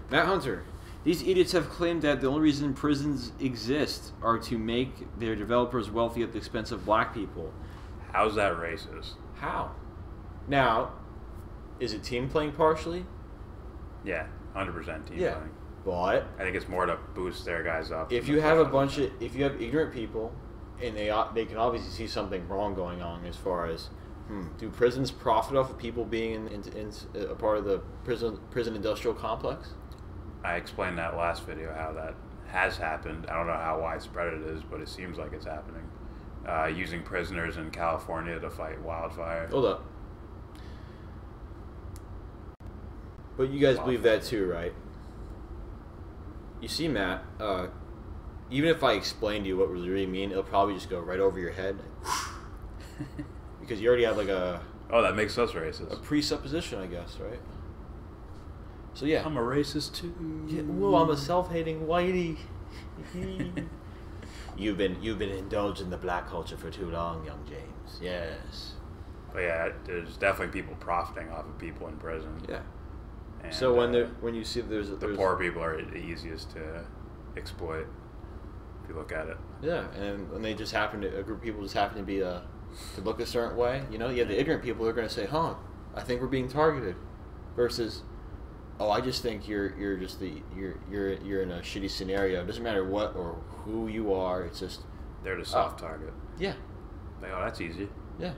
C: Matt Hunter, these idiots have claimed that the only reason prisons exist are to make their developers wealthy at the expense of black people.
B: How's that racist?
C: How? Now, is it team playing partially?
B: Yeah, 100% team playing.
C: But
B: I think it's more to boost their guys up.
C: If you have if you have ignorant people, and they can obviously see something wrong going on as far as, do prisons profit off of people being in a part of the prison industrial complex?
B: I explained that last video how that has happened. I don't know how widespread it is, but it seems like it's happening. Using prisoners in California to fight wildfire.
C: Hold up. But you guys believe that too, right? You see, Matt, even if I explain to you what we really mean, it'll probably just go right over your head. Because you already have like a...
B: Oh, that makes us racist.
C: A presupposition, I guess, right? So yeah.
B: I'm a racist too.
C: Yeah, whoa, I'm a self-hating whitey. You've been indulged in the black culture for too long, young James. Yes.
B: But yeah, there's definitely people profiting off of people in prison.
C: Yeah.
B: And,
C: so when you see there's
B: poor people are the easiest to exploit if you look at it.
C: Yeah, and when they just a group of people just happen to be to look a certain way, you know, the ignorant people are going to say, I think we're being targeted, versus, I just think you're in a shitty scenario. It doesn't matter what or who you are. It's just
B: they're the soft target.
C: Yeah,
B: Like, oh, that's easy.
C: Yeah.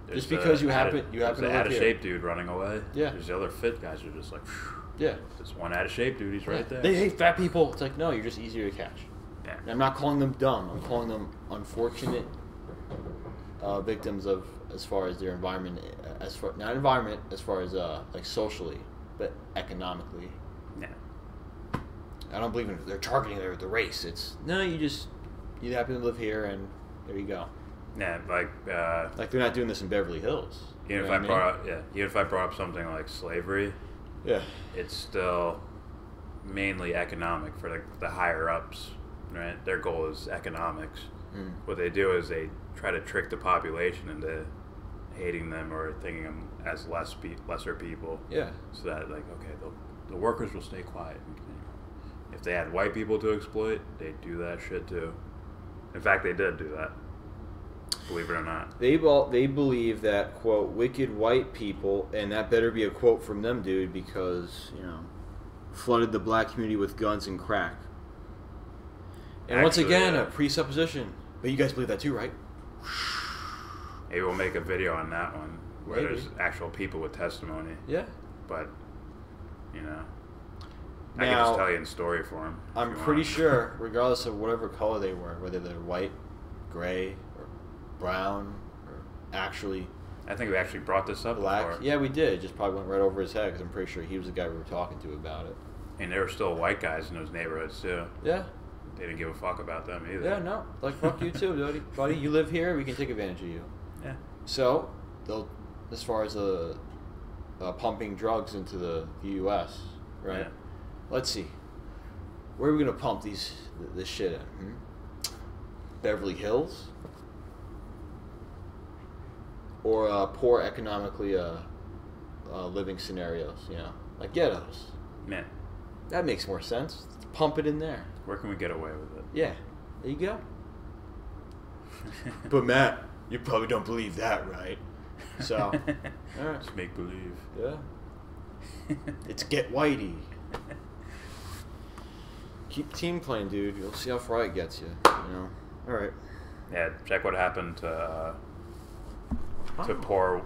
B: There's
C: Just because you happen to
B: the
C: live
B: out of
C: here.
B: shape dude running away.
C: Yeah.
B: There's the other fit guys who are just like,
C: yeah.
B: This one out of shape dude, he's right there.
C: They hate fat people. It's like, no, you're just easier to catch.
B: Yeah.
C: And I'm not calling them dumb. I'm calling them unfortunate victims of, as far as their environment, not environment as far as like socially, but economically.
B: Yeah.
C: I don't believe in they're targeting the race. It's no, you happen to live here and there you go.
B: Yeah, like
C: they're not doing this in Beverly Hills.
B: Even if I brought up something like slavery,
C: yeah,
B: it's still mainly economic for the higher ups, right? Their goal is economics.
C: Mm.
B: What they do is they try to trick the population into hating them or thinking them as lesser people.
C: Yeah.
B: So that like, okay, the workers will stay quiet. If they had white people to exploit, they'd do that shit too. In fact, they did do that. Believe it or not.
C: They believe that, quote, wicked white people, and that better be a quote from them, dude, because, flooded the black community with guns and crack. And once again, a presupposition. But you guys believe that too, right?
B: Maybe we'll make a video on that one where there's actual people with testimony.
C: Yeah.
B: But, I can just tell you a story for them.
C: I'm pretty sure, regardless of whatever color they were, whether they're white, gray, or brown, or actually...
B: I think we actually brought this up
C: black.
B: before.
C: Yeah, we did. It just probably went right over his head because I'm pretty sure he was the guy we were talking to about it.
B: And there were still white guys in those neighborhoods, too.
C: Yeah.
B: They didn't give a fuck about them either.
C: Yeah, no. Like, fuck you too, buddy. You live here, we can take advantage of you.
B: Yeah.
C: So, as far as pumping drugs into the U.S., right?
B: Yeah.
C: Let's see. Where are we going to pump this shit in? Beverly Hills? Or poor economically living scenarios, like ghettos.
B: Man.
C: That makes more sense. Let's pump it in there.
B: Where can we get away with it?
C: Yeah. There you go. But Matt, you probably don't believe that, right? So, all right.
B: Just make believe.
C: Yeah. It's get whitey. Keep team playing, dude. You'll see how far it gets you. All right.
B: Yeah. Check what happened to poor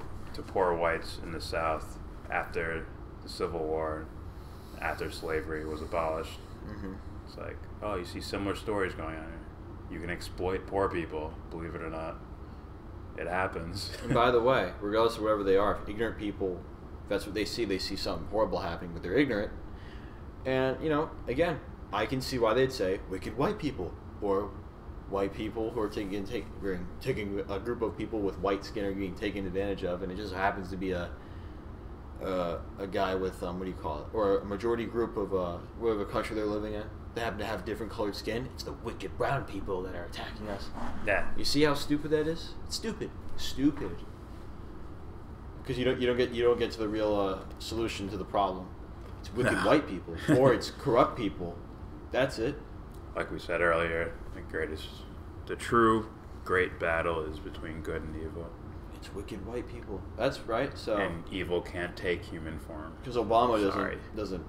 B: whites in the South after the Civil War, after slavery was abolished.
C: Mm-hmm.
B: It's like, oh, you see similar stories going on here. You can exploit poor people, believe it or not. It happens.
C: And by the way, regardless of whatever they are, if ignorant people, if that's what they see something horrible happening, but they're ignorant. And, again, I can see why they'd say wicked white people, or white people who are taking a group of people with white skin are being taken advantage of, and it just happens to be a guy with what do you call it, or a majority group of whatever country they're living in. They happen to have different colored skin. It's the wicked brown people that are attacking us.
B: Yeah.
C: You see how stupid that is? It's stupid. Because you don't get to the real solution to the problem. It's wicked white people, or it's corrupt people. That's it.
B: Like we said earlier, the true great battle is between good and evil.
C: It's wicked white people. That's right. So
B: and evil can't take human form.
C: Because Obama doesn't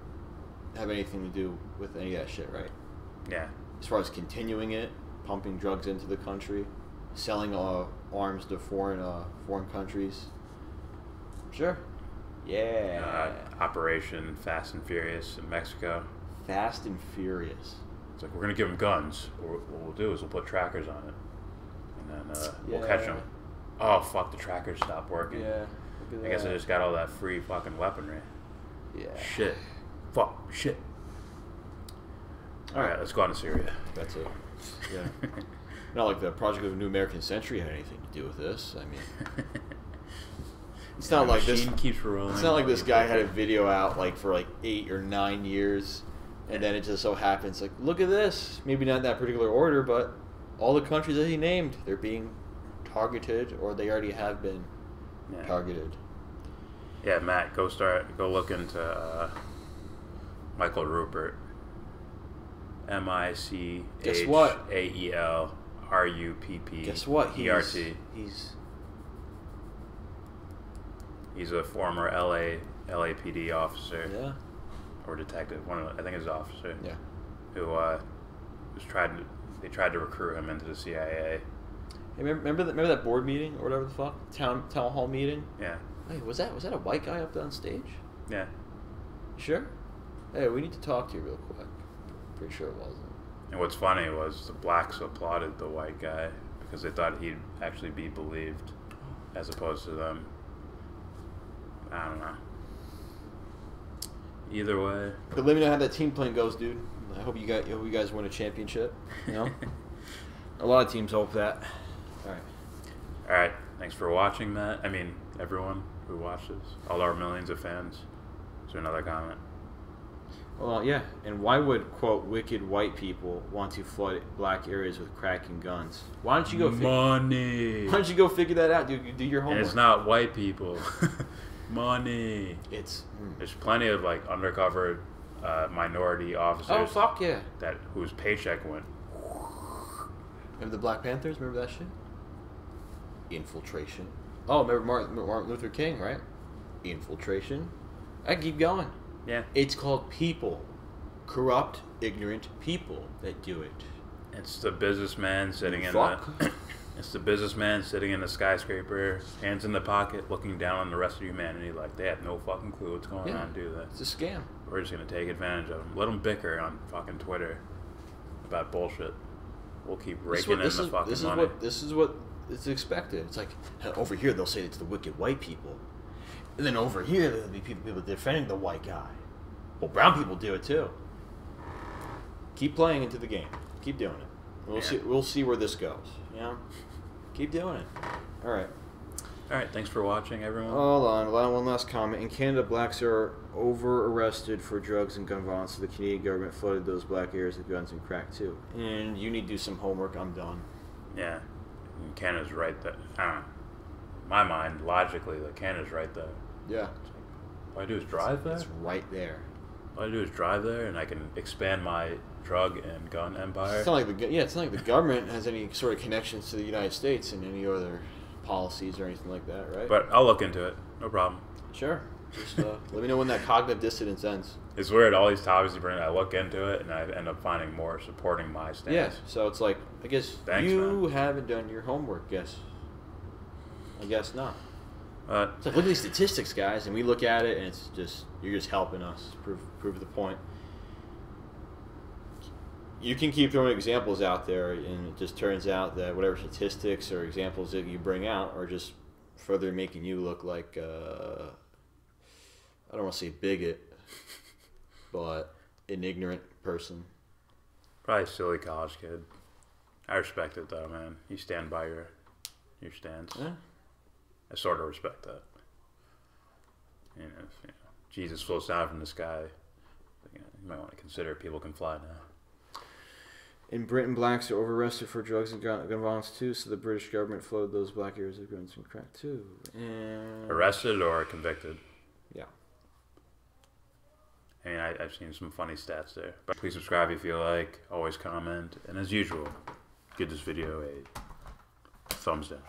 C: have anything to do with any of that shit, right?
B: Yeah.
C: As far as continuing it, pumping drugs into the country, selling arms to foreign countries. Sure. Yeah.
B: Operation Fast and Furious in Mexico.
C: Fast and Furious.
B: It's like, we're going to give them guns. What we'll do is we'll put trackers on it. And then we'll catch them. Oh, fuck, the trackers stopped working.
C: Yeah.
B: I guess I just got all that free fucking weaponry.
C: Yeah.
B: Shit. Fuck. Shit. Alright, let's go on to Syria.
C: That's it. Yeah. Not like the Project of a New American Century had anything to do with this. I mean... It's not like this.
B: Keeps rolling.
C: It's not like this guy had a video out for 8 or 9 years, and then it just so happens like, look at this. Maybe not in that particular order, but all the countries that he named, they're being targeted, or they already have been targeted.
B: Yeah, Matt, go look into Michael Rupert. MICHAEL RUPP.
C: Guess what?
B: ERT. He's a former LAPD officer.
C: Yeah.
B: Or detective. I think it's officer.
C: Yeah.
B: Who they tried to recruit him into the CIA.
C: Hey, remember that board meeting or whatever the fuck? Town hall meeting?
B: Yeah.
C: Hey, was that a white guy up there on stage?
B: Yeah.
C: You sure? Hey, we need to talk to you real quick. Pretty sure it wasn't.
B: And what's funny was the blacks applauded the white guy because they thought he'd actually be believed, as opposed to them. I don't know. Either way.
C: But let me know how that team playing goes, dude. I hope you guys win a championship. You know, a lot of teams hope that. All right.
B: All right. Thanks for watching, Matt. I mean, everyone who watches, all our millions of fans. Is there another comment?
C: Well, yeah. And why would, quote, wicked white people want to flood black areas with crack and guns? Why don't you go
B: money?
C: Why don't you go figure that out, dude? You do your homework.
B: And it's not white people. Money. There's plenty of like undercover minority officers.
C: Oh fuck yeah!
B: That whose paycheck went.
C: Remember the Black Panthers? Remember that shit? Infiltration. Oh, remember Martin Luther King, right? Infiltration. I keep going.
B: Yeah.
C: It's called people. Corrupt, ignorant people that do it.
B: It's the businessman sitting in the. It's the businessman sitting in the skyscraper, hands in the pocket, looking down on the rest of humanity like they have no fucking clue what's going on, do they?
C: It's a scam.
B: We're just gonna take advantage of them. Let them bicker on fucking Twitter about bullshit. We'll keep raking in the fucking money.
C: This is what is expected. It's like over here they'll say it's the wicked white people, and then over here there'll be people defending the white guy. Well, brown people do it too. Keep playing into the game. Keep doing it. We'll see where this goes. You know, keep doing it. All right.
B: All right. Thanks for watching, everyone.
C: Hold on. One last comment. In Canada, blacks are over-arrested for drugs and gun violence, so the Canadian government flooded those black areas with guns and crack, too. And you need to do some homework. I'm done.
B: Yeah. And Canada's right there. I don't know. In my mind, logically, like, Canada's right there.
C: Yeah.
B: All I do is drive there?
C: It's right there.
B: All I do is drive there, and I can expand my drug and gun empire.
C: It's not like it's not like the government has any sort of connections to the United States and any other policies or anything like that, right?
B: But I'll look into it. No problem.
C: Sure. Just let me know when that cognitive dissonance ends.
B: It's weird. All these topics you bring, I look into it, and I end up finding more supporting my stance.
C: Yeah. So it's like, I guess you haven't done your homework. I guess not. It's like, look at these statistics, guys, and we look at it, and it's just you're just helping us prove the point. You can keep throwing examples out there, and it just turns out that whatever statistics or examples that you bring out are just further making you look like I don't want to say bigot, but an ignorant person.
B: Probably a silly college kid. I respect it though, man. You stand by your stance.
C: Yeah.
B: I sort of respect that. You know, Jesus floats down from the sky. You might want to consider people can fly now.
C: In Britain, blacks are over-arrested for drugs and gun violence too, so the British government flooded those black areas with guns and crack too. And
B: arrested or convicted?
C: Yeah.
B: I mean, I've seen some funny stats there. But please subscribe if you like. Always comment. And as usual, give this video a thumbs down.